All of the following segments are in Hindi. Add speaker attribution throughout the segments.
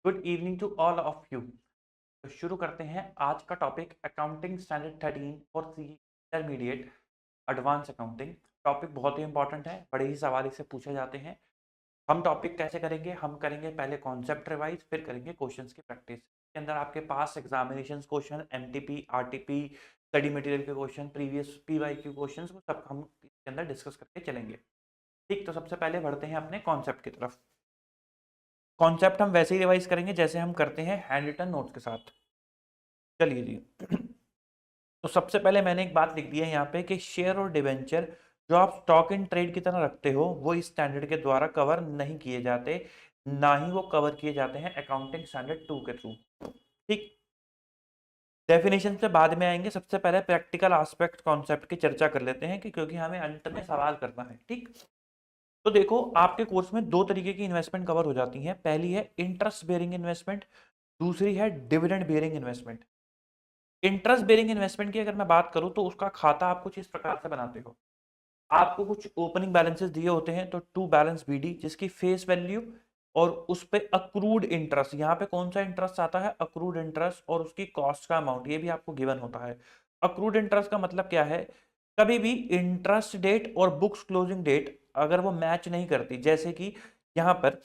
Speaker 1: Good evening to all of you. तो शुरू करते हैं आज का टॉपिक अकाउंटिंग स्टैंडर्ड 13 और सी इंटरमीडिएट एडवांस अकाउंटिंग। टॉपिक बहुत ही इंपॉर्टेंट है, बड़े ही सवाल इससे पूछे जाते हैं। हम टॉपिक कैसे करेंगे? हम करेंगे पहले कॉन्सेप्ट रिवाइज, फिर करेंगे क्वेश्चंस की प्रैक्टिस। इसके अंदर आपके पास examination question, MTP, RTP, study material के क्वेश्चन, प्रीवियस पीवाईक्यू क्वेश्चंस, वो सब हम इसके अंदर डिस्कस करके चलेंगे। ठीक, तो सबसे पहले बढ़ते हैं अपने कॉन्सेप्ट की तरफ। कॉन्सेप्ट हम वैसे ही रिवाइज करेंगे जैसे हम करते हैं हैंड रिटन नोट्स के साथ। चलिए जी। तो सबसे पहले मैंने एक बात लिख दी है यहाँ पे कि शेयर और डिवेंचर जो आप स्टॉक इन ट्रेड की तरह रखते हो वो इस स्टैंडर्ड के द्वारा कवर नहीं किए जाते, ना ही वो कवर किए जाते हैं अकाउंटिंग स्टैंडर्ड 2 के थ्रू। ठीक, डेफिनेशन से बाद में आएंगे। सबसे पहले प्रैक्टिकल एस्पेक्ट कॉन्सेप्ट की चर्चा कर लेते हैं कि क्योंकि हमें अंत में सवाल करना है। ठीक, तो देखो आपके कोर्स में दो तरीके की इन्वेस्टमेंट कवर हो जाती है। पहली है इंटरेस्ट बेयरिंग इन्वेस्टमेंट, दूसरी है dividend bearing investment. Interest bearing investment की अगर मैं बात करूं तो उसका खाता आप कुछ इस प्रकार से बनाते हो। आपको कुछ ओपनिंग बैलेंसेस दिए होते हैं, तो टू बैलेंस बीडी जिसकी फेस वैल्यू और उस पे अक्रूड इंटरेस्ट, यहाँ पे कौन सा इंटरेस्ट आता है? अक्रूड इंटरेस्ट, और उसकी कॉस्ट का अमाउंट ये भी आपको गिवन होता है। अक्रूड इंटरेस्ट का मतलब क्या है? कभी भी इंटरेस्ट डेट और बुक्स क्लोजिंग डेट अगर वो मैच नहीं करती, जैसे कि यहाँ पर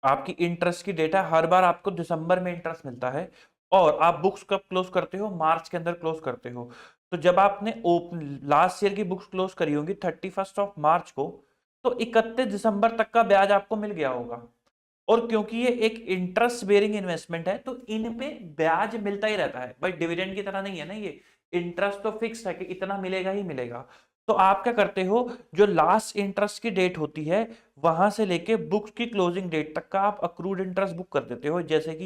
Speaker 1: आपकी इंटरेस्ट की डेटा हर बार आपको दिसंबर में इंटरेस्ट मिलता है और आप बुक्स कब क्लोज करते हो? मार्च के अंदर क्लोज करते हो। तो जब आपने लास्ट ईयर की बुक्स क्लोज करी होंगी 31 मार्च को, तो 31 दिसंबर तक का ब्याज आपको मिल गया होगा। और क्योंकि ये एक इंटरेस्ट बेयरिंग इन्वेस्टमेंट है तो इन पे ब्याज मिलता ही रहता है भाई, डिविडेंड की तरह नहीं है ना ये। इंटरेस्ट तो फिक्स है कि इतना मिलेगा ही मिलेगा। तो आप क्या करते हो, जो लास्ट इंटरेस्ट की डेट होती है वहां से लेके बुक्स की क्लोजिंग डेट तक का आप अक्रूड इंटरेस्ट बुक कर देते हो। जैसे कि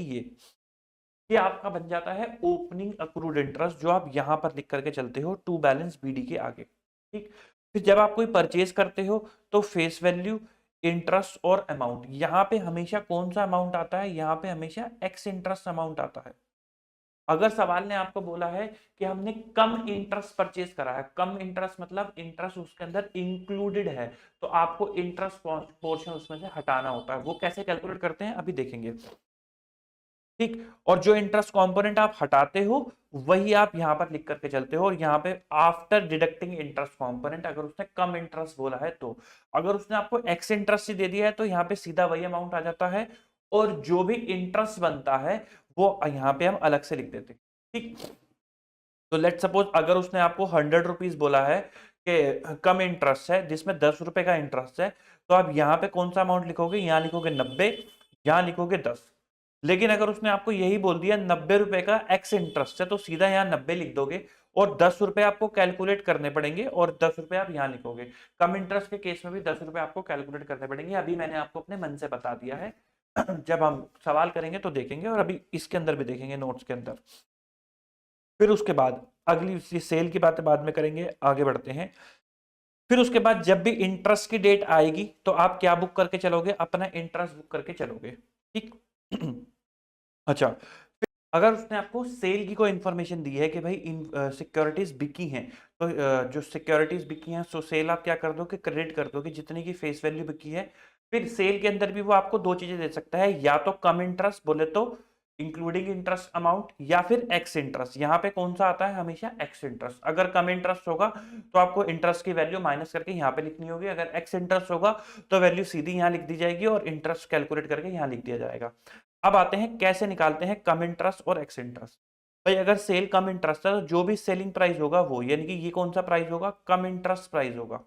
Speaker 1: ये आपका बन जाता है ओपनिंग अक्रूड इंटरेस्ट, जो आप यहां पर लिख करके चलते हो टू बैलेंस बीडी के आगे। ठीक, फिर जब आप कोई परचेज करते हो तो फेस वैल्यू, इंटरेस्ट और अमाउंट, यहाँ पे हमेशा कौन सा अमाउंट आता है? यहाँ पे हमेशा एक्स इंटरेस्ट अमाउंट आता है। अगर सवाल ने आपको बोला है कि हमने कम इंटरेस्ट परचेज करा है, कम इंटरेस्ट मतलब इंटरेस्ट उसके अंदर इंक्लूडेड है, तो आपको इंटरेस्ट पोर्शन उसमें से हटाना होता है। वो कैसे कैलकुलेट करते हैं अभी देखेंगे। ठीक, और जो इंटरेस्ट कंपोनेंट आप हटाते हो वही आप यहां पर लिख करके चलते हो। और यहाँ पे आफ्टर डिडक्टिंग इंटरेस्ट कंपोनेंट, अगर उसने कम इंटरेस्ट बोला है तो, अगर उसने आपको एक्स इंटरेस्ट ही दे दिया है तो यहाँ पे सीधा वही अमाउंट आ जाता है। और जो भी इंटरेस्ट बनता है वो यहाँ पे हम अलग से लिख देते हैं। ठीक, तो लेट सपोज अगर उसने आपको 100 रुपीज बोला है कि कम इंटरेस्ट है जिसमें 10 रुपए का इंटरेस्ट है, तो आप यहाँ पे कौन सा अमाउंट लिखोगे? यहाँ लिखोगे 90, यहाँ लिखोगे 10। लेकिन अगर उसने आपको यही बोल दिया 90 रुपए का एक्स इंटरेस्ट है, तो सीधा यहाँ 90 लिख दोगे और 10 रुपए आपको कैलकुलेट करने पड़ेंगे और 10 रुपए आप यहाँ लिखोगे। कम इंटरेस्ट के केस में भी 10 रुपए आपको कैलकुलेट करने पड़ेंगे। अभी मैंने आपको अपने मन से बता दिया है। जब हम सवाल करेंगे तो देखेंगे, और अभी इसके अंदर भी देखेंगे नोट्स के अंदर। फिर उसके बाद अगली सेल की बातें बाद में करेंगे, आगे बढ़ते हैं। फिर उसके बाद जब भी इंटरेस्ट की डेट आएगी तो आप क्या बुक करके चलोगे? अपना इंटरेस्ट बुक करके चलोगे। ठीक। अच्छा, अगर उसने आपको सेल की कोई इंफॉर्मेशन दी है कि भाई इन सिक्योरिटीज बिकी हैं, तो जो सिक्योरिटीज बिकी हैं सो सेल आप क्या कर दो कि क्रेडिट कर दो कि जितनी की फेस वैल्यू बिकी है। फिर सेल के अंदर भी वो आपको दो चीजें दे सकता है, या तो कम इंटरेस्ट बोले तो इंक्लूडिंग इंटरेस्ट अमाउंट, या फिर एक्स इंटरेस्ट। यहाँ पे कौन सा आता है? हमेशा एक्स इंटरेस्ट। अगर कम इंटरेस्ट होगा तो आपको इंटरेस्ट की वैल्यू माइनस करके यहाँ पे लिखनी होगी, अगर एक्स इंटरेस्ट होगा तो वैल्यू सीधी यहाँ लिख दी जाएगी और इंटरेस्ट कैलकुलेट करके यहाँ लिख दिया जाएगा। अब आते हैं कैसे निकालते हैं कम इंटरेस्ट और एक्स इंटरेस्ट। भाई अगर सेल कम इंटरेस्ट है तो जो भी सेलिंग प्राइस होगा वो, यानी कि ये कौन सा प्राइस होगा? कम इंटरेस्ट प्राइस होगा।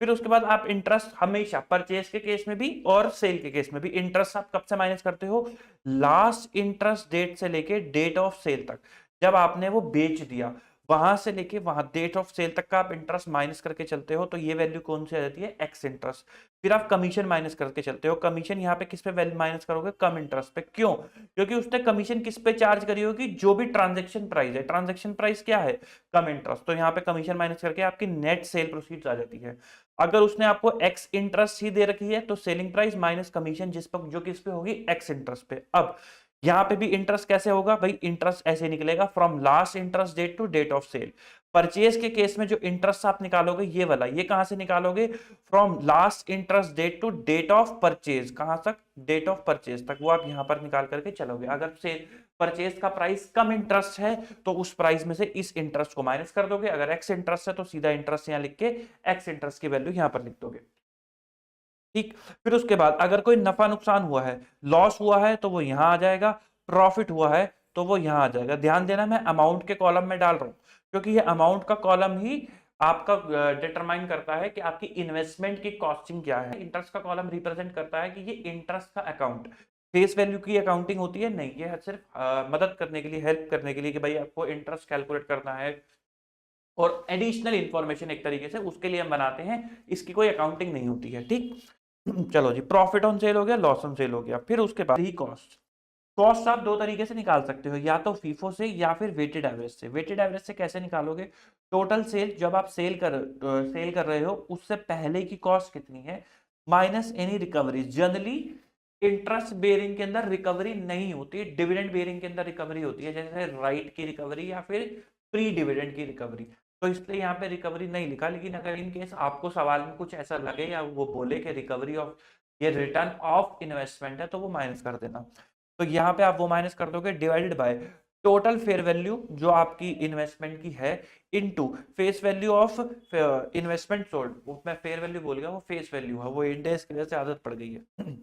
Speaker 1: फिर उसके बाद आप इंटरेस्ट हमेशा परचेज के केस में भी और सेल के केस में भी इंटरेस्ट आप कब से माइनस करते हो? लास्ट इंटरेस्ट डेट से लेके डेट ऑफ सेल तक। जब आपने वो बेच दिया वहां से लेके वहां डेट ऑफ सेल तक का आप इंटरेस्ट माइनस करके चलते हो, तो ये वैल्यू कौन सी आ जाती है? X interest. फिर आप कमीशन माइनस करके चलते हो। कमीशन यहाँ पे किस पे वैल्यू माइनस करोगे? कम इंटरेस्ट पे। क्यों? क्योंकि उसने कमीशन किस पे चार्ज करी होगी? जो भी ट्रांजेक्शन प्राइस है। ट्रांजेक्शन प्राइस क्या है? कम इंटरेस्ट। तो यहाँ पे कमीशन माइनस करके आपकी नेट सेल प्रोसीड्स आ जाती है। अगर उसने आपको एक्स इंटरेस्ट ही दे रखी है तो सेलिंग प्राइस माइनस कमीशन जिस पर जो किस पे होगी? एक्स इंटरेस्ट पे। अब यहाँ पे भी इंटरेस्ट कैसे होगा भाई, इंटरेस्ट ऐसे निकलेगा from last interest date to date of sale. Purchase के केस में जो इंटरेस्ट आप निकालोगे ये वाला, ये कहां से निकालोगे, from last interest date to date of purchase, कहां तक, डेट ऑफ परचेज तक, वो आप यहां पर निकाल करके चलोगे। अगर सेल परचेज का प्राइस कम इंटरेस्ट है तो उस प्राइस में से इस इंटरेस्ट को माइनस कर दोगे, अगर एक्स इंटरेस्ट है तो सीधा इंटरेस्ट यहां लिख के एक्स इंटरेस्ट की वैल्यू यहां पर लिख दोगे। ठीक, फिर उसके बाद अगर कोई नफा नुकसान हुआ है, लॉस हुआ है तो वो यहां आ जाएगा, प्रॉफिट हुआ है तो वो यहां आ जाएगा। ध्यान देना मैं अमाउंट के कॉलम में डाल रहा हूं क्योंकि ये अमाउंट का कॉलम ही आपका डिटरमाइन करता है कि आपकी इन्वेस्टमेंट की कॉस्टिंग क्या है। इंटरेस्ट का कॉलम रिप्रेजेंट करता है कि ये इंटरेस्ट का अकाउंट, फेस वैल्यू की अकाउंटिंग होती है नहीं, ये सिर्फ मदद करने के लिए, हेल्प करने के लिए कि भाई आपको इंटरेस्ट कैलकुलेट करना है और एडिशनल इंफॉर्मेशन एक तरीके से उसके लिए हम बनाते हैं, इसकी कोई अकाउंटिंग नहीं होती है। ठीक, चलो जी, प्रॉफिट ऑन सेल हो गया, लॉस ऑन सेल हो गया। फिर उसके बाद ही कॉस्ट, कॉस्ट आप दो तरीके से निकाल सकते हो, या तो फीफो से या फिर वेटेड एवरेज से। वेटेड एवरेज से कैसे निकालोगे, टोटल सेल जब आप सेल कर रहे हो उससे पहले की कॉस्ट कितनी है minus any recovery. Generally interest bearing के अंदर रिकवरी नहीं होती, डिविडेंड बेयरिंग के अंदर रिकवरी होती है, जैसे राइट की रिकवरी या फिर प्री डिविडेंड की रिकवरी। तो इसलिए यहाँ पे रिकवरी नहीं लिखा, लेकिन अगर इन केस आपको सवाल में कुछ ऐसा लगे या वो बोले कि रिकवरी ऑफ, ये रिटर्न ऑफ इन्वेस्टमेंट है, तो वो माइनस कर देना। तो यहाँ पे आप वो माइनस कर दोगे divided by total fair value जो आपकी इन्वेस्टमेंट की है into face value of investment sold. वो मैं फेयर वैल्यू बोल गया, वो फेस वैल्यू है, वो इंडेक्स की वजह से आदत पड़ गई है।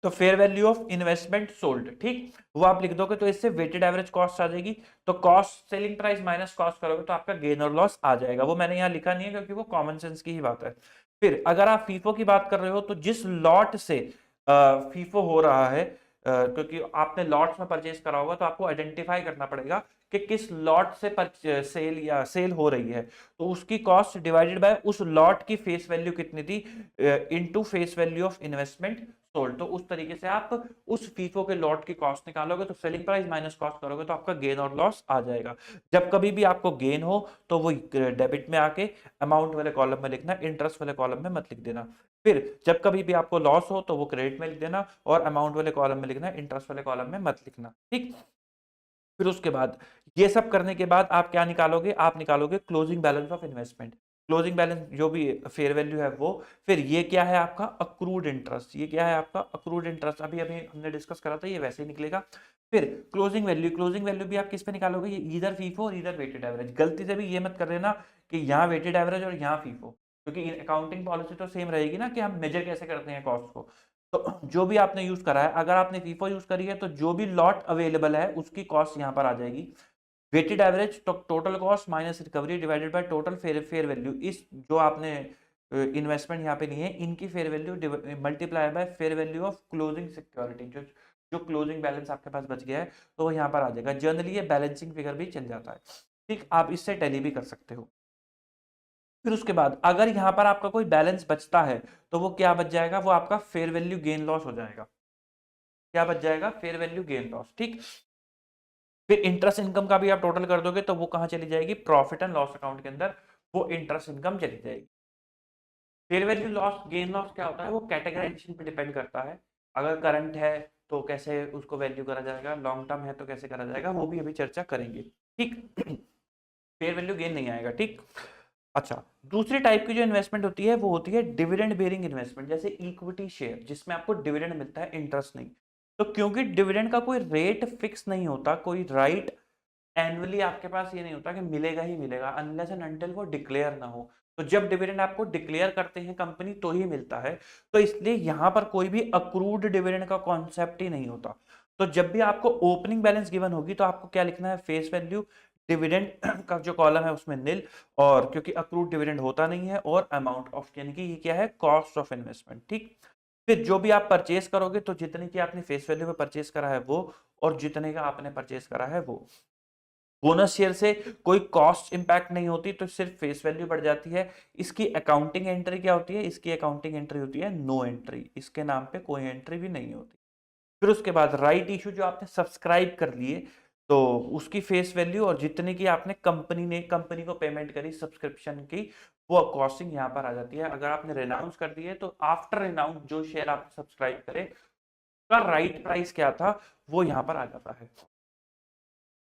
Speaker 1: तो fair value of investment sold, ठीक, वो आप लिख दोगे तो इससे वेटेड एवरेज कॉस्ट आ जाएगी। तो cost selling price minus cost करोगे तो आपका गेन और लॉस आ जाएगा। वो मैंने यहाँ लिखा नहीं है क्योंकि वो कॉमन सेंस की ही बात है। फिर अगर आप फीफो की बात कर रहे हो तो जिस लॉट से फीफो हो रहा है, क्योंकि आपने लॉट्स में परचेज करा होगा तो आपको आइडेंटिफाई करना पड़ेगा कि किस लॉट से सेल या सेल हो रही है, तो उसकी कॉस्ट डिवाइडेड बाय उस लॉट की फेस वैल्यू कितनी थी into face value of investment sold. तो उस तरीके से आप उस फीफो के लॉट की कॉस्ट निकालोगे, तो सेलिंग प्राइस माइनस कॉस्ट करोगे तो आपका गेन और लॉस आ जाएगा। जब कभी भी आपको गेन हो तो वो डेबिट में आके अमाउंट वाले कॉलम में लिखना, इंटरेस्ट वाले कॉलम में मत लिख देना। फिर जब कभी भी आपको लॉस हो तो वो क्रेडिट में लिख देना और अमाउंट वाले कॉलम में लिखना, इंटरेस्ट वाले कॉलम में मत लिखना। ठीक, फिर उसके बाद ये सब करने के बाद आप क्या निकालोगे, आप निकालोगे closing balance of investment. Closing balance जो भी फेयर वैल्यू है वो, फिर ये क्या है आपका अक्रूड इंटरेस्ट, ये क्या है आपका अक्रूड इंटरेस्ट, अभी अभी हमने डिस्कस करा था, ये वैसे ही निकलेगा। फिर क्लोजिंग वैल्यू, क्लोजिंग वैल्यू भी आप किस पे निकालोगे, ये इधर फीफो और इधर वेटेड एवरेज। गलती से भी ये मत कर देना कि यहाँ वेटेड एवरेज और यहाँ फीफो, क्योंकि अकाउंटिंग पॉलिसी तो सेम रहेगी ना कि हम मेजर कैसे करते हैं कॉस्ट को। तो जो भी आपने यूज करा है, अगर आपने फीफो यूज करी है तो जो भी लॉट अवेलेबल है उसकी कॉस्ट यहाँ पर आ जाएगी। वेटेड एवरेज तो total cost minus recovery divided by total fair value, इस जो आपने इन्वेस्टमेंट यहाँ पे ली है इनकी fair value multiply by fair value of closing security, जो जो क्लोजिंग बैलेंस आपके पास बच गया है तो वो यहाँ पर आ जाएगा। जनरली ये बैलेंसिंग फिगर भी चल जाता है। ठीक, आप इससे टैली भी कर सकते हो। फिर उसके बाद अगर यहाँ पर आपका कोई बैलेंस बचता है तो वो क्या बच जाएगा, वो आपका फेयर वैल्यू गेन लॉस हो जाएगा। क्या बच जाएगा, फेयर वैल्यू गेन लॉस। ठीक, फिर इंटरेस्ट इनकम का भी आप टोटल कर दोगे तो वो कहां चली जाएगी, प्रॉफिट एंड लॉस अकाउंट के अंदर वो इंटरेस्ट इनकम चली जाएगी। Fair value loss gain loss क्या होता है, वो कैटेगराइजेशन पे डिपेंड करता है। अगर करंट है तो कैसे उसको वैल्यू करा जाएगा, लॉन्ग टर्म है तो कैसे करा जाएगा, वो भी अभी चर्चा करेंगे। ठीक, फेयर वैल्यू गेन नहीं आएगा। ठीक, अच्छा, दूसरी टाइप की जो इन्वेस्टमेंट होती है वो होती है डिविडेंड बेयरिंग इन्वेस्टमेंट, जैसे इक्विटी शेयर जिसमें आपको डिविडेंड मिलता है, इंटरेस्ट नहीं। तो क्योंकि डिविडेंड का कोई रेट फिक्स नहीं होता, कोई राइट एनुअली आपके पास ये नहीं होता कि मिलेगा ही मिलेगा, अनलेस एंड अनटिल वो डिक्लेयर ना हो। तो जब डिविडेंड आपको डिक्लेयर करते हैं कंपनी तो ही मिलता है, तो इसलिए यहां पर कोई भी अक्रूड डिविडेंड का कॉन्सेप्ट ही नहीं होता। तो जब भी आपको ओपनिंग बैलेंस गिवन होगी तो आपको क्या लिखना है, फेस वैल्यू, डिविडेंड का जो कॉलम है उसमें नील, और क्योंकि अक्रूड डिविडेंड होता नहीं है, और अमाउंट ऑफ, यानी कि ये क्या है, कॉस्ट ऑफ इन्वेस्टमेंट। ठीक, फिर जो भी आप परचेज करोगे तो जितने की आपने फेस वैल्यू पे परचेज करा है वो, और जितने का आपने परचेज करा है वो। बोनस शेयर से कोई कॉस्ट इंपैक्ट नहीं होती, तो सिर्फ फेस वैल्यू बढ़ जाती है। इसकी अकाउंटिंग एंट्री क्या होती है, इसकी अकाउंटिंग एंट्री होती है नो एंट्री, इसके नाम पे कोई एंट्री भी नहीं होती। फिर उसके बाद राइट इशू जो आपने सब्सक्राइब कर लिए तो उसकी फेस वैल्यू, और जितने की आपने कंपनी को पेमेंट करी सब्सक्रिप्शन की, वो कॉस्टिंग यहाँ पर आ जाती है। अगर आपने रेनाउंस कर दिए तो आफ्टर रेनाउंस जो शेयर आप सब्सक्राइब करें आपका राइट प्राइस क्या था वो यहाँ पर आ जाता है।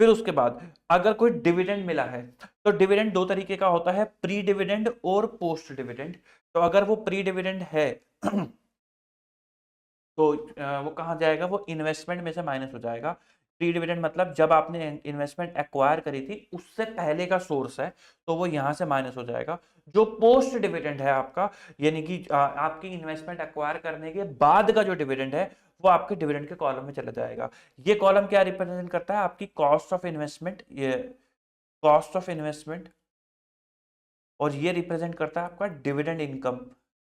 Speaker 1: फिर उसके बाद अगर कोई डिविडेंड मिला है तो डिविडेंड दो तरीके का होता है, प्री डिविडेंड और पोस्ट डिविडेंड। तो अगर वो प्री डिविडेंड है तो वो कहाँ जाएगा, वो इन्वेस्टमेंट में से माइनस हो जाएगा। प्री डिविडेंड मतलब जब आपने इन्वेस्टमेंट एक्वायर करी थी उससे पहले का सोर्स है, तो वो यहाँ से माइनस हो जाएगा। जो पोस्ट डिविडेंड है आपका, यानी कि आपकी इन्वेस्टमेंट एक्वायर करने के बाद का जो डिविडेंड है वो आपके डिविडेंड के कॉलम में चला जाएगा। ये कॉलम क्या रिप्रेजेंट करता है, आपकी कॉस्ट ऑफ इन्वेस्टमेंट, ये कॉस्ट ऑफ इन्वेस्टमेंट, और ये रिप्रेजेंट करता है आपका डिविडेंड इनकम,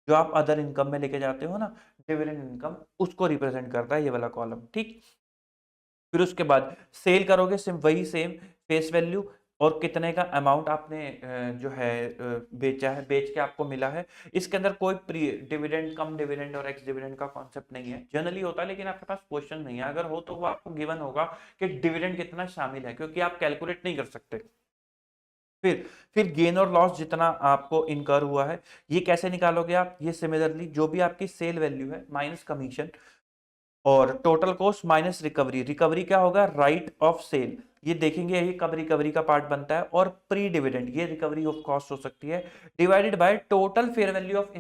Speaker 1: जो आप अदर इनकम में लेके जाते हो ना, डिविडेंड इनकम, उसको रिप्रेजेंट करता है ये वाला कॉलम। ठीक, फिर उसके बाद सेल करोगे, सिम वही सेम फेस वैल्यू और कितने का अमाउंट आपने जो है बेचा है, बेच के आपको मिला है। इसके अंदर कोई प्री डिविडेंड, कम डिविडेंड और एक्स डिविडेंड का कॉन्सेप्ट नहीं है, जनरली होता है लेकिन आपके पास क्वेश्चन नहीं है। अगर हो तो वो आपको गिवन होगा कि डिविडेंड कितना शामिल है, क्योंकि आप कैलकुलेट नहीं कर सकते। फिर गेन और लॉस जितना आपको इनकर हुआ है ये कैसे निकालोगे आप, ये सिमिलरली जो भी आपकी सेल वैल्यू है माइनस कमीशन और total cost minus recovery. Recovery क्या होगा, राइट ऑफ सेल, ये देखेंगे ये कब रिकवरी का पार्ट बनता है, और प्री डिविडेंड ये रिकवरी ऑफ कॉस्ट हो सकती है, divided by total fair value of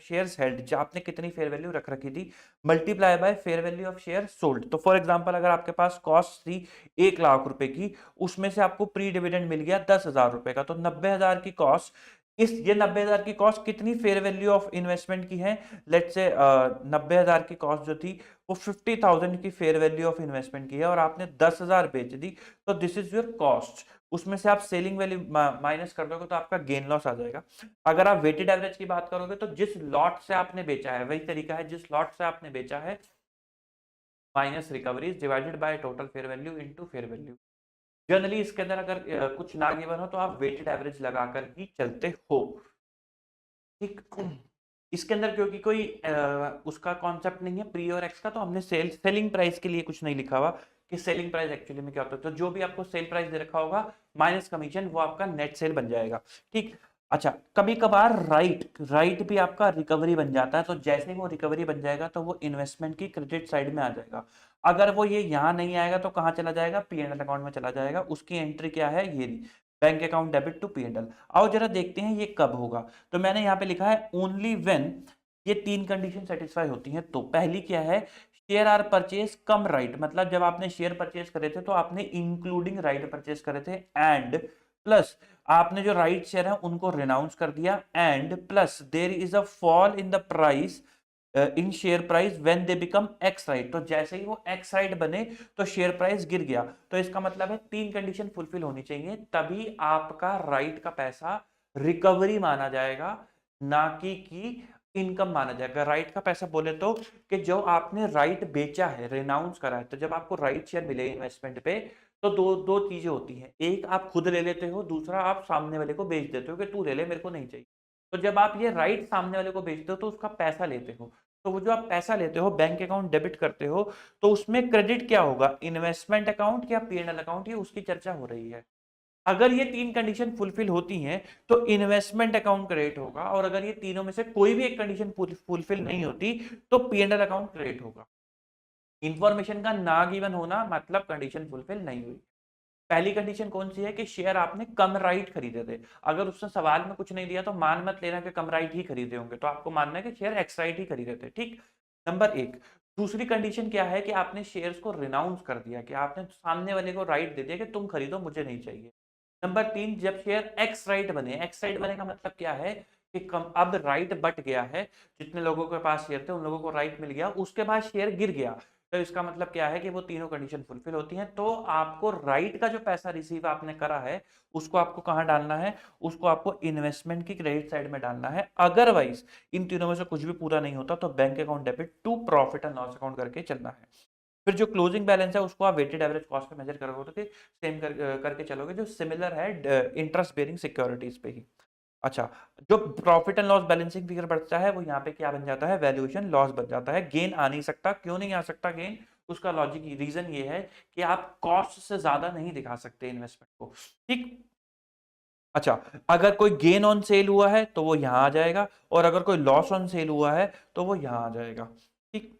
Speaker 1: shares held, जो आपने कितनी फेयर वैल्यू रख रखी थी, multiply by fair value of share sold. तो फॉर एग्जांपल अगर आपके पास कॉस्ट थी 1 लाख रुपए की, उसमें से आपको प्री डिविडेंड मिल गया 10,000 रुपए का, तो 90,000 की कॉस्ट, इस ये 90,000 की कॉस्ट कितनी फेयर वैल्यू ऑफ इन्वेस्टमेंट की है, लेट्स से 90,000 की कॉस्ट जो थी वो 50,000 की फेयर वैल्यू ऑफ इन्वेस्टमेंट की है और आपने 10,000 बेच दी, तो दिस इज योर कॉस्ट। उसमें से आप सेलिंग वैल्यू माइनस कर दोगे तो आपका गेन लॉस आ जाएगा। अगर आप वेटेड एवरेज की बात करोगे तो जिस लॉट से आपने बेचा है वही तरीका है, जिस लॉट से आपने बेचा है minus recoveries divided by total fair value into fair value. Generally इसके अंदर अगर कुछ ना गिवन हो तो आप वेटेड एवरेज लगाकर ही चलते हो। ठीक, इसके अंदर क्योंकि कोई उसका कॉन्सेप्ट नहीं है प्री और एक्स का, तो हमने सेलिंग प्राइस के लिए कुछ नहीं लिखा हुआ कि सेलिंग प्राइस एक्चुअली में क्या होता है। तो जो भी आपको सेल प्राइस दे रखा होगा माइनस कमीशन वो आपका नेट सेल बन जाएगा। ठीक, अच्छा, कभी कभार राइट भी आपका रिकवरी बन जाता है, तो जैसे ही वो रिकवरी बन जाएगा तो वो इन्वेस्टमेंट की क्रेडिट साइड में आ जाएगा। अगर वो ये यहाँ नहीं आएगा तो कहाँ चला जाएगा, पी एंड एल अकाउंट में चला जाएगा। उसकी एंट्री क्या है, ये bank account debit to P and L. आओ जरा देखते हैं ये कब होगा। तो मैंने यहाँ पे लिखा है ओनली व्हेन ये तीन कंडीशन सेटिस्फाई होती हैं। तो पहली क्या है, share are purchase cum right, मतलब जब आपने शेयर परचेज करे थे तो आपने इंक्लूडिंग राइट परचेज करे थे, एंड प्लस आपने जो राइट शेयर है उनको रिनाउंस कर दिया, and plus there is a fall in the price in share price when they become ex right. तो जैसे ही वो एक्स राइट बने तो शेयर प्राइस गिर गया। तो इसका मतलब है तीन कंडीशन फुलफिल होनी चाहिए तभी आपका राइट का पैसा रिकवरी माना जाएगा, ना कि इनकम माना जाएगा। राइट का पैसा बोले तो कि जो आपने राइट बेचा है, रिनाउंस करा है, तो जब आपको राइट शेयर मिले इन्वेस्टमेंट पे तो दो दो चीजें होती हैं, एक आप खुद ले लेते हो, दूसरा आप सामने वाले को बेच देते हो कि तू ले ले मेरे को नहीं चाहिए। तो जब आप ये राइट सामने वाले को बेचते हो तो उसका पैसा लेते हो, तो वो जो आप पैसा लेते हो बैंक अकाउंट डेबिट करते हो, तो उसमें क्रेडिट क्या होगा, इन्वेस्टमेंट अकाउंट या पीएनएल अकाउंट, ये उसकी चर्चा हो रही है। अगर ये तीन कंडीशन फुलफिल होती हैं तो इन्वेस्टमेंट अकाउंट क्रेडिट होगा, और अगर ये तीनों में से कोई भी एक कंडीशन फुलफिल नहीं होती तो पीएनएल अकाउंट क्रेडिट होगा। इंफॉर्मेशन का ना गिवन होना मतलब कंडीशन फुलफिल नहीं हुई। पहली कंडीशन कौन सी है कि शेयर आपने कम राइट खरीदे थे। अगर उसने सवाल में कुछ नहीं दिया तो मान मत लेना कि कम राइट ही खरीदे होंगे, तो आपको मानना है कि शेयर एक्स राइट ही खरीदे थे। ठीक, नंबर एक। दूसरी कंडीशन क्या है कि आपने शेयर्स को रिनाउंस कर दिया, कि आपने सामने वाले को राइट दे दिया कि तुम खरीदो मुझे नहीं चाहिए। नंबर तीन, जब शेयर एक्स राइट बने, एक्स राइट बने का मतलब क्या है कि कम अब राइट बट गया है, जितने लोगों के पास शेयर थे उन लोगों को राइट मिल गया, उसके बाद शेयर गिर गया। तो इसका मतलब क्या है कि वो तीनों कंडीशन फुलफिल होती हैं, तो आपको राइट का जो पैसा रिसीव आपने करा है उसको आपको कहां डालना है, उसको आपको इन्वेस्टमेंट की क्रेडिट साइड में डालना है। अदरवाइज इन तीनों में से कुछ भी पूरा नहीं होता तो bank account debit to profit and loss account करके चलना है। फिर जो क्लोजिंग बैलेंस है उसको आप वेटेड एवरेज कॉस्ट पे मेजर करोगे तो सेम करके चलोगे, जो सिमिलर है इंटरेस्ट बेरिंग सिक्योरिटीज पे ही। अच्छा, जो profit and loss balancing figure बढ़ता है वो यहाँ पे क्या बन जाता है, वैल्यूएशन लॉस बन जाता है। गेन आ नहीं सकता, क्यों नहीं आ सकता गेन, उसका लॉजिक रीजन ये है कि आप कॉस्ट से ज्यादा नहीं दिखा सकते इन्वेस्टमेंट को। ठीक, अच्छा, अगर कोई गेन ऑन सेल हुआ है तो वो यहाँ आ जाएगा, और अगर कोई लॉस ऑन सेल हुआ है तो वो यहाँ आ जाएगा। ठीक,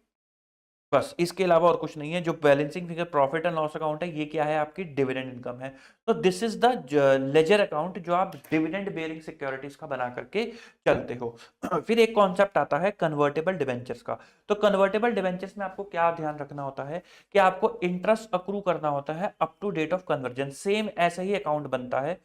Speaker 1: बस इसके अलावा और कुछ नहीं है। जो balancing figure profit and loss account है, ये क्या है, आपकी डिविडेंड इनकम है। तो this is the ledger account जो आप डिविडेंड बेयरिंग सिक्योरिटीज का बना करके चलते हो। फिर एक कॉन्सेप्ट आता है कन्वर्टेबल डिबेंचर्स का। तो कन्वर्टेबल डिबेंचर्स में आपको क्या ध्यान रखना होता है कि आपको इंटरेस्ट अक्रू करना होता है up to date of conversion. Same ऐसा ही अकाउंट बनता है।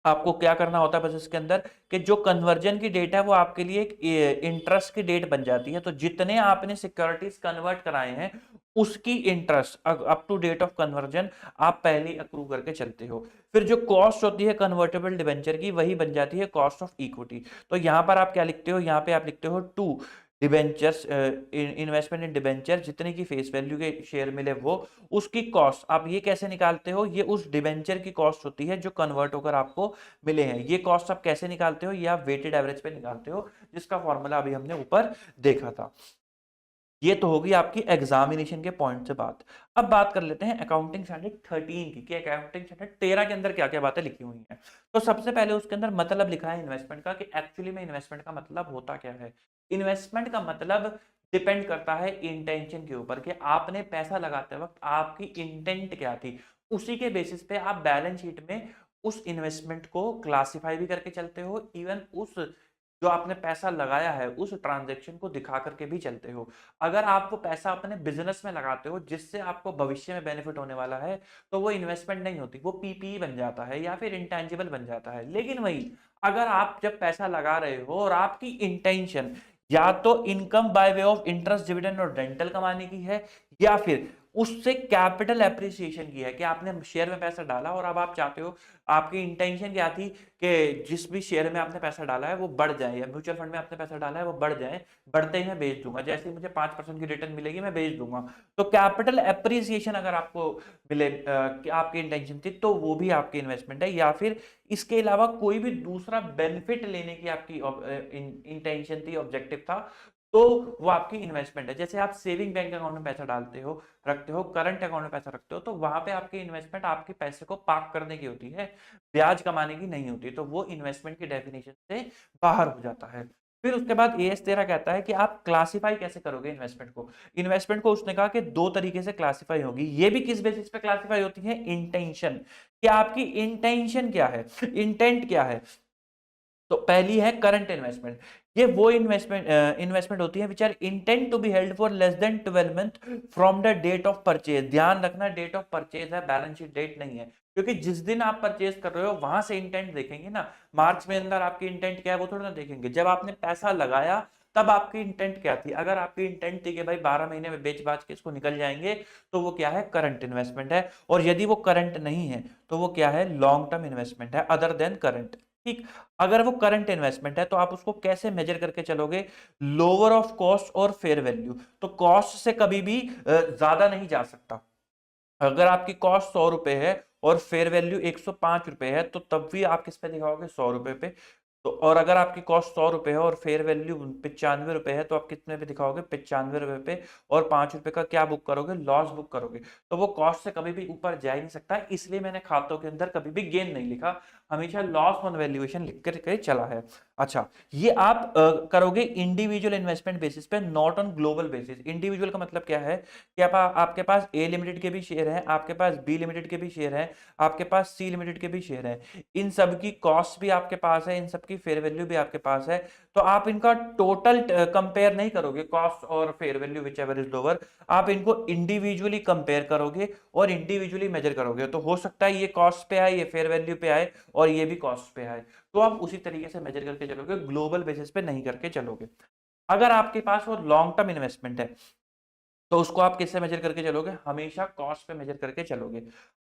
Speaker 1: आपको क्या करना होता है बस इसके अंदर कि जो कन्वर्जन की डेट है वो आपके लिए एक इंटरेस्ट की डेट बन जाती है। तो जितने आपने सिक्योरिटीज कन्वर्ट कराए हैं उसकी interest up to date of conversion आप पहले ही अक्रू करके चलते हो। फिर जो कॉस्ट होती है कन्वर्टेबल डिबेंचर की, वही बन जाती है कॉस्ट ऑफ इक्विटी। तो यहां पर आप क्या लिखते हो, यहाँ पे आप लिखते हो to debentures, investment in debenture, जितने की फेस वैल्यू के शेयर मिले वो, उसकी कॉस्ट। आप ये कैसे निकालते हो, ये उस डिबेंचर की कॉस्ट होती है जो कन्वर्ट होकर आपको मिले हैं। ये कॉस्ट आप कैसे निकालते हो, ये आप वेटेड एवरेज पे निकालते हो, जिसका फॉर्मूला अभी हमने ऊपर देखा था। ये तो होगी आपकी एग्जामिनेशन के पॉइंट से बात। अब बात कर लेते हैं अकाउंटिंग स्टैंडर्ड 13 की, कि अकाउंटिंग स्टैंडर्ड 13 के अंदर क्या क्या बातें लिखी हुई हैं। तो सबसे पहले उसके अंदर मतलब लिखा है इन्वेस्टमेंट का, कि एक्चुअली में इन्वेस्टमेंट का मतलब होता क्या है। इन्वेस्टमेंट का मतलब डिपेंड करता है इंटेंशन के ऊपर, कि आपने पैसा लगाते वक्त आपकी इंटेंट क्या थी। उसी के बेसिस पे आप बैलेंस शीट में उस इन्वेस्टमेंट को क्लासिफाई भी करके चलते हो, इवन उस जो आपने पैसा लगाया है उस ट्रांजैक्शन को दिखा करके भी चलते हो। अगर आप वो पैसा अपने बिजनेस में लगाते हो जिससे आपको भविष्य में बेनिफिट होने वाला है, तो वो इन्वेस्टमेंट नहीं होती, वो पीपीई बन जाता है या फिर इंटेंजिबल बन जाता है। लेकिन वही अगर आप जब पैसा लगा रहे हो और आपकी इंटेंशन या तो income by way of interest, dividend और रेंटल कमाने की है, या फिर उससे कैपिटल एप्रिसिएशन की है, कि आपने शेयर में पैसा डाला और अब आप चाहते हो, आपकी इंटेंशन क्या थी कि जिस भी शेयर में आपने पैसा डाला है वो बढ़ जाए, या म्यूचुअल फंड में आपने पैसा डाला है वो बढ़ जाए, बढ़ते ही मैं बेच दूंगा, जैसे ही मुझे 5% की रिटर्न मिलेगी मैं बेच दूंगा। तो कैपिटल एप्रिसिएशन अगर आपको मिले, कि आपकी इंटेंशन थी, तो वो भी आपकी इन्वेस्टमेंट है। या फिर इसके अलावा कोई भी दूसरा बेनिफिट लेने की आपकी इंटेंशन थी, ऑब्जेक्टिव था, तो वो आपकी इन्वेस्टमेंट है। जैसे आप सेविंग बैंक अकाउंट में पैसा डालते हो, रखते हो, करंट अकाउंट में पैसा रखते हो, तो वहां पे आपकी इन्वेस्टमेंट आपके पैसे को पार्क करने की होती है, ब्याज कमाने की नहीं होती। तो वो इन्वेस्टमेंट की डेफिनेशन से बाहर हो जाता है। फिर उसके बाद एएस 13 कहता है कि आप क्लासिफाई कैसे करोगे इन्वेस्टमेंट को। इन्वेस्टमेंट को उसने कहा कि दो तरीके से क्लासिफाई होगी। ये भी किस बेसिस पे क्लासिफाई होती है, इंटेंशन, कि आपकी इंटेंशन क्या है, इंटेंट क्या है। तो पहली है करंट इन्वेस्टमेंट। ये वो इन्वेस्टमेंट होती है which are intent to be held for less than 12 month from the date of purchase. ध्यान रखना डेट ऑफ परचेज है, बैलेंस शीट डेट नहीं है, क्योंकि जिस दिन आप परचेज कर रहे हो वहां से इंटेंट देखेंगे ना। मार्च में अंदर आपकी इंटेंट क्या है वो थोड़ा ना देखेंगे। जब आपने पैसा लगाया तब आपकी इंटेंट क्या थी। अगर आपकी इंटेंट थी कि भाई 12 महीने में बेच बाच के इसको निकल जाएंगे, तो वो क्या है, करंट इन्वेस्टमेंट है। और यदि वो करंट नहीं है तो वो क्या है, लॉन्ग टर्म इन्वेस्टमेंट है अदर देन करंट। ठीक। अगर वो करंट इन्वेस्टमेंट है तो आप उसको कैसे मेजर करके चलोगे, लोअर ऑफ कॉस्ट और फेयर वैल्यू। तो कॉस्ट से कभी भी ज्यादा नहीं जा सकता। अगर आपकी कॉस्ट 100 रुपए है और फेयर वैल्यू 105 रुपए है, तो तब भी आप किस पे दिखाओगे, 100 रुपए पे। तो और अगर आपकी कॉस्ट 100 रुपए है और फेयर वैल्यू 95 रुपए है, तो आप कितने पे दिखाओगे, 95 रुपए पे। और 5 रुपए का क्या बुक करोगे, लॉस बुक करोगे। तो वो कॉस्ट से कभी भी ऊपर जा ही नहीं सकता, इसलिए मैंने खातों के अंदर कभी भी गेन नहीं लिखा, हमेशा लॉस ऑन वैल्यूएशन लिख कर चला है। अच्छा, ये आप करोगे इंडिविजुअल इन्वेस्टमेंट बेसिस पे, not on global basis. Individual का मतलब क्या है कि आपके पास ए लिमिटेड के भी शेयर हैं, आपके पास बी लिमिटेड के भी शेयर हैं, आपके पास सी लिमिटेड के भी शेयर हैं। इन सब की कॉस्ट भी आपके पास है, इन सब की फेयर वैल्यू भी आपके पास है। तो आप इनका टोटल कंपेयर नहीं करोगे, कॉस्ट और fair value which ever is lower. आप इनको इंडिविजुअली कंपेयर करोगे और इंडिविजुअली मेजर करोगे। तो हो सकता है ये कॉस्ट पे आए, ये फेयर वैल्यू पे आए और ये भी कॉस्ट पे आए, तो आप उसी तरीके से मेजर करके चलोगे, ग्लोबल बेसिस पे नहीं करके चलोगे। अगर आपके पास वो लॉन्ग टर्म इन्वेस्टमेंट है तो उसको आप किससे मेजर करके चलोगे, हमेशा कॉस्ट पे मेजर करके चलोगे।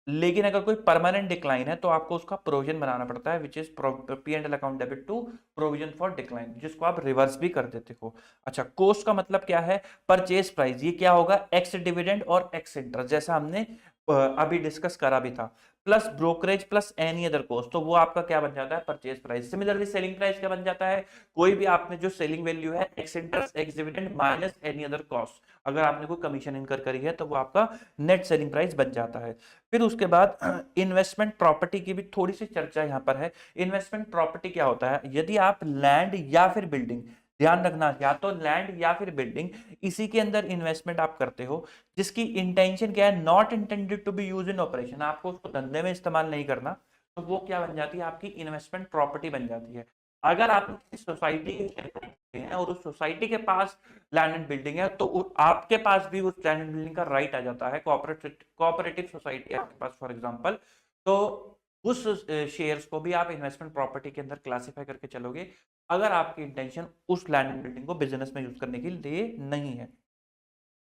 Speaker 1: लेकिन अगर कोई परमानेंट डिक्लाइन है तो आपको उसका प्रोविजन बनाना पड़ता है, which is P and L account debit to provision for decline, जिसको आप रिवर्स भी कर देते हो। अच्छा, कोस्ट का मतलब क्या है, परचेज प्राइस। ये क्या होगा, एक्स डिविडेंड और एक्स इंटरेस्ट, जैसा हमने अभी डिस्कस करा भी था, plus brokerage plus any other cost. तो वो आपका क्या बन जाता है, purchase price. Similarly selling price क्या बन जाता है, कोई भी आपने जो सेलिंग वैल्यू है, x interest x dividend minus any other cost. अगर आपने कोई कमीशन इनकर करी है तो वो आपका नेट सेलिंग प्राइस बन जाता है। फिर उसके बाद इन्वेस्टमेंट प्रॉपर्टी की भी थोड़ी सी चर्चा यहाँ पर है। इन्वेस्टमेंट प्रॉपर्टी क्या होता है, यदि आप लैंड या फिर बिल्डिंग, ध्यान रखना, या तो लैंड या फिर बिल्डिंग, इसी के अंदर इन्वेस्टमेंट आप करते हो जिसकी इंटेंशन क्या है, not intended to be use in operation, आपको उसको धंधे में इस्तेमाल नहीं करना, तो वो क्या बन जाती है, आपकी इन्वेस्टमेंट प्रॉपर्टी बन जाती है। अगर आप सोसाइटी हैं और उस सोसाइटी के पास लैंड एंड बिल्डिंग है, तो आपके पास भी उस लैंड एंड बिल्डिंग का राइट आ जाता है, कोऑपरेटिव सोसाइटी आपके पास फॉर एग्जांपल, तो उस शेयर्स को भी आप इन्वेस्टमेंट प्रॉपर्टी के अंदर क्लासिफाई करके चलोगे, अगर आपकी इंटेंशन उस लैंड एंड बिल्डिंग को बिजनेस में यूज करने के लिए नहीं है।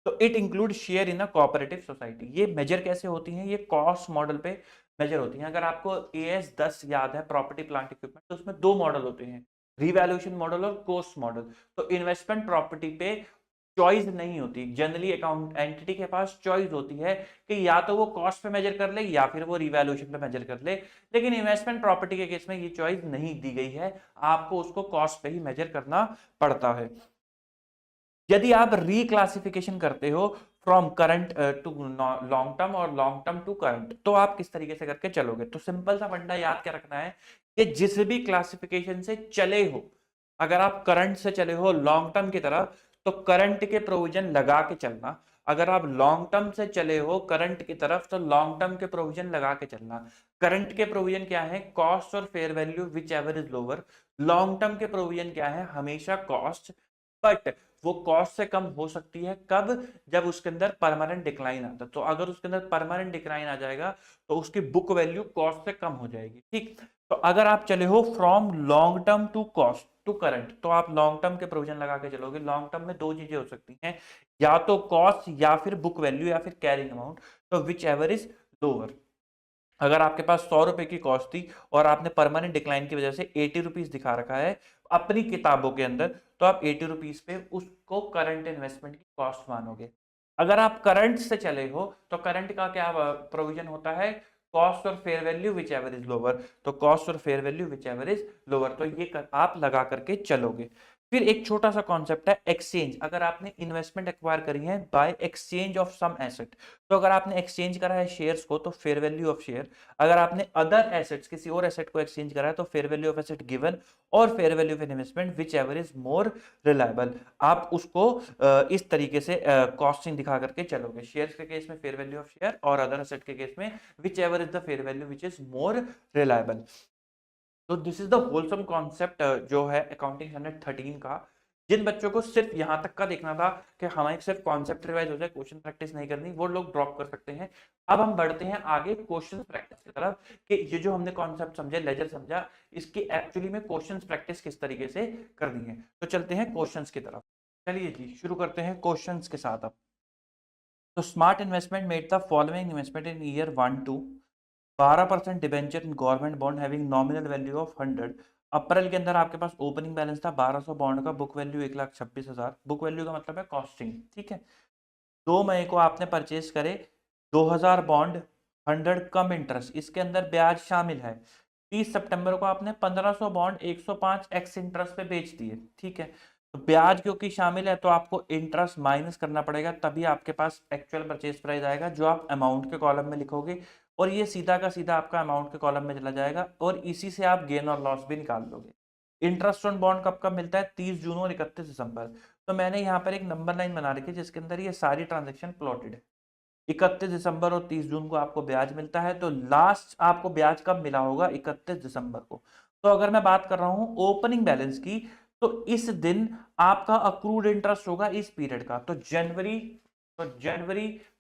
Speaker 1: तो it include share in a cooperative society. ये मेजर कैसे होती हैं, ये कॉस्ट मॉडल पे मेजर होती हैं। अगर आपको AS 10 याद है, प्रॉपर्टी प्लांट इक्विपमेंट, तो उसमें दो मॉडल होते हैं, रिवैल्यूएशन मॉडल और कॉस्ट मॉडल। तो इन्वेस्टमेंट प्रॉपर्टी पे चॉइस नहीं होती, जनरली अकाउंट एंटिटी के पास चॉइस होती है कि या तो वो कॉस्ट पे मेजर कर ले या फिर वो रिवैल्यूएशन पे मेजर कर ले, लेकिन इन्वेस्टमेंट प्रॉपर्टी के केस में ये चॉइस नहीं दी गई है, आपको उसको कॉस्ट पे ही मेजर करना पड़ता है। यदि आप रिक्लासिफिकेशन करते हो from current to long term और लॉन्ग टर्म टू करंट, तो आप किस तरीके से करके चलोगे, तो सिंपल सा फंडा याद क्या रखना है कि जिस भी क्लासिफिकेशन से चले हो, अगर आप करंट से चले हो लॉन्ग टर्म की तरफ, तो करंट के प्रोविजन लगा के चलना, अगर आप लॉन्ग टर्म से चले हो करंट की तरफ, तो लॉन्ग टर्म के प्रोविजन लगा के चलना। करंट के प्रोविजन क्या है, कॉस्ट और fair value which ever is lower. Long term के प्रोविजन क्या है, हमेशा कॉस्ट, बट वो कॉस्ट से कम हो सकती है कब, जब उसके अंदर परमानेंट डिक्लाइन आता है। तो अगर उसके अंदर परमानेंट डिक्लाइन आ जाएगा तो उसकी बुक वैल्यू कॉस्ट से कम हो जाएगी, ठीक। तो अगर आप चले हो from long term to cost to current, तो आप लॉन्ग टर्म के प्रोविजन लगा के चलोगे। लॉन्ग टर्म में दो चीजें हो सकती हैं, या तो कॉस्ट या फिर बुक वैल्यू या फिर कैरिंग अमाउंट, तो विच एवर इज लोअर। अगर आपके पास 100 रुपए की कॉस्ट थी और आपने परमानेंट डिक्लाइन की वजह से 80 रुपीज दिखा रखा है अपनी किताबों के अंदर, तो आप 80 रुपीज पे उसको करंट इन्वेस्टमेंट की कॉस्ट मानोगे। अगर आप करंट से चले हो तो करंट का क्या प्रोविजन होता है, कॉस्ट और fair value which ever is lower, तो कॉस्ट और fair value which ever is lower, तो ये आप लगा करके चलोगे। फिर एक छोटा सा कॉन्सेप्ट है एक्सचेंज। अगर आपने इन्वेस्टमेंट एक्वायर करी है by exchange of some asset, तो अगर आपने एक्सचेंज करा है शेयर्स को तो फेयर वैल्यू ऑफ शेयर, अगर आपने अदर एसेट्स किसी और एसेट को एक्सचेंज करा है तो fair value of asset given और fair value of investment which ever is more reliable. आप उसको इस तरीके से कॉस्टिंग दिखा करके चलोगे, शेयर्स के केस में फेयर वैल्यू ऑफ शेयर और अदर एसेट के केस में which ever is the fair value which is more reliable. तो this is the wholesome concept जो है अकाउंटिंग स्टैंडर्ड 13 का। जिन बच्चों को सिर्फ यहां तक का देखना था कि हमें सिर्फ कॉन्सेप्ट रिवाइज हो जाए, क्वेश्चन प्रैक्टिस नहीं करनी, वो लोग ड्रॉप कर सकते हैं। अब हम बढ़ते हैं आगे क्वेश्चन प्रैक्टिस की तरफ कि ये जो हमने कॉन्सेप्ट समझे, लेजर समझा, इसकी एक्चुअली में क्वेश्चन प्रैक्टिस किस तरीके से करनी है। तो चलते हैं क्वेश्चन की तरफ। चलिए जी शुरू करते हैं क्वेश्चन के साथ। अब तो smart investment made the following investment in year 1-2, 12% debenture in government bond having nominal value of 100। अप्रैल के अंदर आपके पास ओपनिंग बैलेंस था 1200 बॉन्ड का, बुक वैल्यू 1,26,000, बुक वैल्यू का मतलब है कॉस्टिंग, ठीक है। 2 मई को आपने परचेज करे 2000 बॉन्ड 100 कम इंटरेस्ट, इसके अंदर ब्याज शामिल है। 30 सितंबर को आपने 1500 बॉन्ड 105 एक्स इंटरेस्ट पे बेच दिए, ठीक है। तो ब्याज क्योंकि शामिल है तो आपको इंटरेस्ट माइनस करना पड़ेगा, तभी आपके पास एक्चुअल परचेज प्राइस आएगा जो आप अमाउंट के कॉलम में लिखोगे, और ये सीधा का सीधा आपका अमाउंट के कॉलम में चला जाएगा, और इसी से आप गेन और लॉस भी निकाल लोगे। इंटरेस्ट ऑन बॉन्ड कब कब मिलता है, 30 जून और 31 दिसंबर। तो मैंने यहाँ पर एक नंबर लाइन बना रखी है जिसके अंदर ये सारी ट्रांजेक्शन प्लॉटेड है। 31 दिसंबर और 30 जून को आपको ब्याज मिलता है, तो लास्ट आपको ब्याज कब मिला होगा, 31 दिसंबर को। तो अगर मैं बात कर रहा हूं ओपनिंग बैलेंस की, तो इस दिन आपका अक्रूड इंटरेस्ट होगा इस पीरियड का, तो जनवरी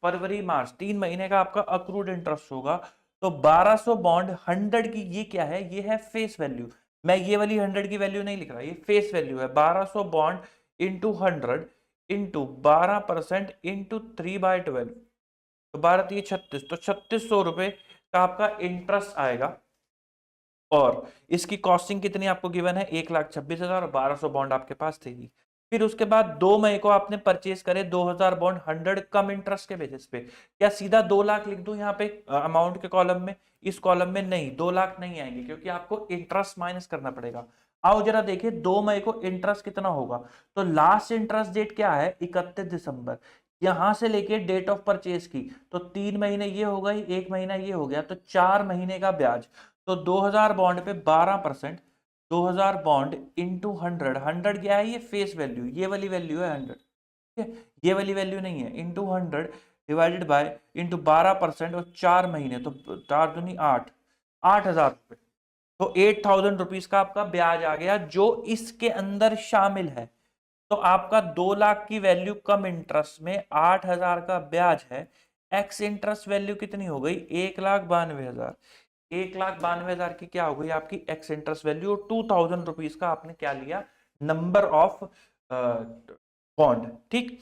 Speaker 1: फरवरी मार्च 3 महीने का आपका अक्रूड इंटरेस्ट होगा। तो 1200 बॉन्ड 100 की, ये क्या है, ये है फेस वैल्यू। मैं ये वाली 100 की वैल्यू नहीं लिख रहा, ये फेस वैल्यू है। 1200 बॉन्ड इंटू 100 इंटू 12% इंटू 3/12, तो 12 3 36, तो 3600 रुपए का आपका इंटरेस्ट आएगा। और इसकी कॉस्टिंग कितनी आपको गिवन है, 1,26,000, और 1200 बॉन्ड आपके पास थे ही। फिर उसके बाद 2 मई को आपने परचेज करे 2000 बॉन्ड 100 कम इंटरेस्ट के बेसिस पे। क्या सीधा 2 लाख लिख दूं यहाँ पे अमाउंट के कॉलम में, इस कॉलम में नहीं, 2 लाख नहीं आएंगे क्योंकि आपको इंटरेस्ट माइनस करना पड़ेगा। आओ जरा देखिए 2 मई को इंटरेस्ट कितना होगा, तो लास्ट इंटरेस्ट डेट क्या है, 31 दिसंबर। यहां से लेके डेट ऑफ परचेज की, तो 3 महीने ये हो गई, 1 महीना ये हो गया, तो 4 महीने का ब्याज। तो 2000 बॉन्ड पे 12%, 2000 बॉन्ड इंटू 100, 100 क्या है, ये फेस वैल्यू, ये वाली वैल्यू है 100, ठीक है, ये वाली वैल्यू नहीं है, इंटू 100 डिवाइडेड बाय इंटू 12% और 4 महीने, तो 4 दूनी 8, 8000 रुपये। तो 8000 रुपीज का आपका ब्याज आ गया जो इसके अंदर शामिल है। तो आपका 2 लाख की वैल्यू कम इंटरेस्ट में 8000 का ब्याज है, एक्स इंटरेस्ट वैल्यू कितनी हो गई, 1,92,000। 1,92,000 की क्या हो गई आपकी एक्स इंटरेस्ट वैल्यू, 2000 रुपीज का आपने क्या लिया, नंबर ऑफ बॉन्ड, ठीक।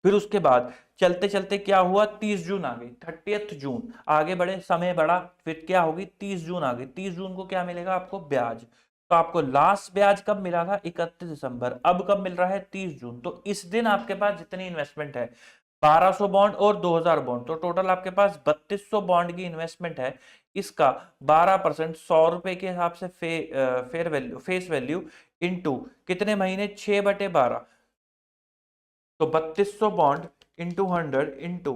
Speaker 1: फिर उसके बाद चलते चलते क्या हुआ, 30 जून आ गई, 30th जून, आगे बढ़े, समय बढ़ा, फिर क्या होगी, 30 जून आ गई, 30 जून को क्या मिलेगा आपको, ब्याज। तो आपको लास्ट ब्याज कब मिला था, 31 दिसंबर, अब कब मिल रहा है, 30 जून। तो इस दिन आपके पास जितनी इन्वेस्टमेंट है, 1200 बॉन्ड और 2000 बॉन्ड, तो टोटल आपके पास 3200 बॉन्ड की इन्वेस्टमेंट है। इसका 12% 100 रुपए के हिसाब से fair value, face value into कितने महीने, 6/12, तो 3200 bond into 100 into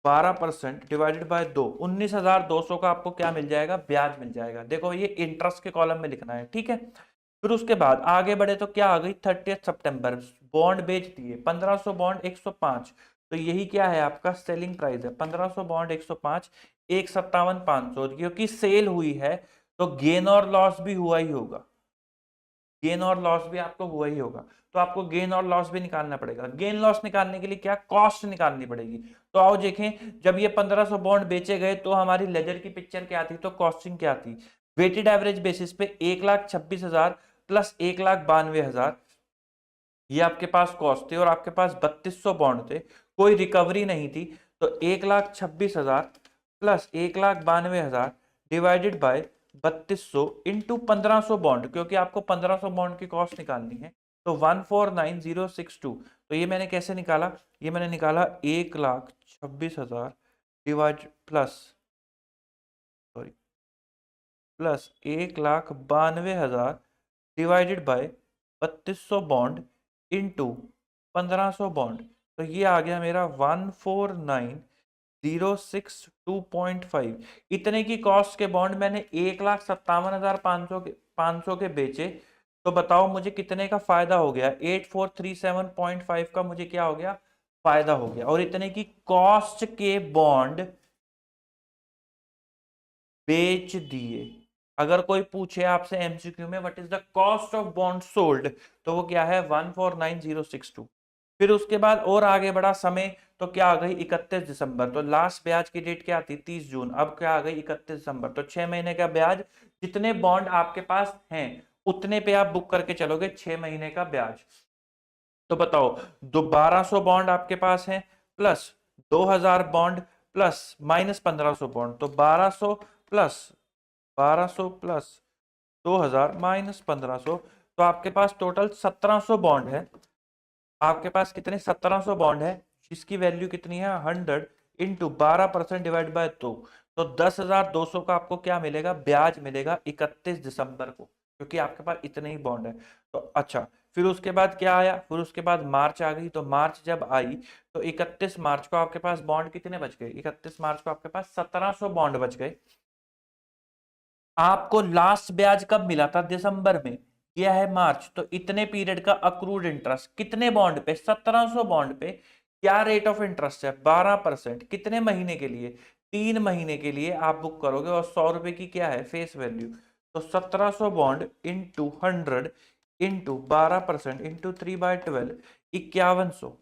Speaker 1: 12% divided by 2, 19,200 का आपको क्या मिल जाएगा, ब्याज मिल जाएगा। देखो ये इंटरेस्ट के कॉलम में लिखना है, ठीक है। फिर उसके बाद आगे बढ़े तो क्या आ गई, 30 सितंबर, बॉन्ड बेच दिए, 1500 बॉन्ड 105, तो यही क्या है आपका सेलिंग प्राइस है, 1500 बॉन्ड 105, 1,57,500, क्योंकि सेल हुई है तो गेन और लॉस भी हुआ ही होगा, गेन और लॉस भी आपको हुआ ही होगा। तो आपको गेन और लॉस भी निकालना पड़ेगा। गेन लॉस निकालने के लिए क्या, कॉस्ट निकालनी पड़ेगी। तो आओ देखें, जब ये 1500 बॉन्ड बेचे गए तो हमारी लेजर की पिक्चर क्या थी, तो कॉस्टिंग क्या थी, वेटेड एवरेज बेसिस पे 1,26,000 प्लस 1,92,000, ये आपके पास कॉस्ट थे, और आपके पास 3200 बॉन्ड थे, कोई रिकवरी नहीं थी, तो 1,26,000 plus 1,92,000 divided by 3200 into 1500 bond, क्योंकि आपको 1500 बॉन्ड की कॉस्ट निकालनी है, तो 149062। तो ये मैंने कैसे निकाला, ये मैंने निकाला 1,26,000 divide plus, sorry, plus 1,92,000 divided by 3200 bond into 1500 bond, तो ये आ गया मेरा 149,062.5। इतने की कॉस्ट के बॉन्ड मैंने 1,57,500 के बेचे, तो बताओ मुझे कितने का फायदा हो गया, 8437.5 का मुझे क्या हो गया, फायदा हो गया। और इतने की कॉस्ट के बॉन्ड बेच दिए। अगर कोई पूछे आपसे एमसीक्यू में what is the cost of bond sold, तो वो क्या है, 149062। फिर उसके बाद और आगे बढ़ा समय, तो क्या आ गई 31 दिसंबर, तो लास्ट ब्याज की डेट क्या थी, 30 जून, अब क्या आ गई 31 दिसंबर, तो 6 महीने का ब्याज, जितने बॉन्ड आपके पास हैं उतने पे आप बुक करके चलोगे 6 महीने का ब्याज। तो बताओ, 1200 बॉन्ड आपके पास हैं, plus 2000 bond, plus minus 1500 bond, तो 1200 प्लस 2000 माइनस 1500, तो आपके पास टोटल 1700 बॉन्ड है। आपके पास कितने, 1700 बॉन्ड है, जिसकी वैल्यू कितनी है, 100 इंटू 12% डिवाइड बाय 2, तो 10,200 का आपको क्या मिलेगा, ब्याज मिलेगा 31 दिसंबर को, क्योंकि आपके पास इतने ही बॉन्ड है। तो अच्छा, फिर उसके बाद क्या आया, फिर उसके बाद मार्च आ गई, तो मार्च जब आई तो 31 मार्च को आपके पास बॉन्ड कितने बच गए, 31 मार्च को आपके पास 1700 बॉन्ड बच गए। आपको लास्ट ब्याज कब मिला था, दिसंबर में, यह है मार्च, तो इतने पीरियड का अक्रूड इंटरेस्ट कितने बॉन्ड पे, 1700 बॉन्ड पे, क्या रेट ऑफ इंटरेस्ट है, 12%, कितने महीने के लिए, 3 महीने के लिए आप बुक करोगे, और 100 रुपए की क्या है फेस वैल्यू, तो 1700 बॉन्ड इंटू 100 इंटू 12% इंटू 3/12, 5100,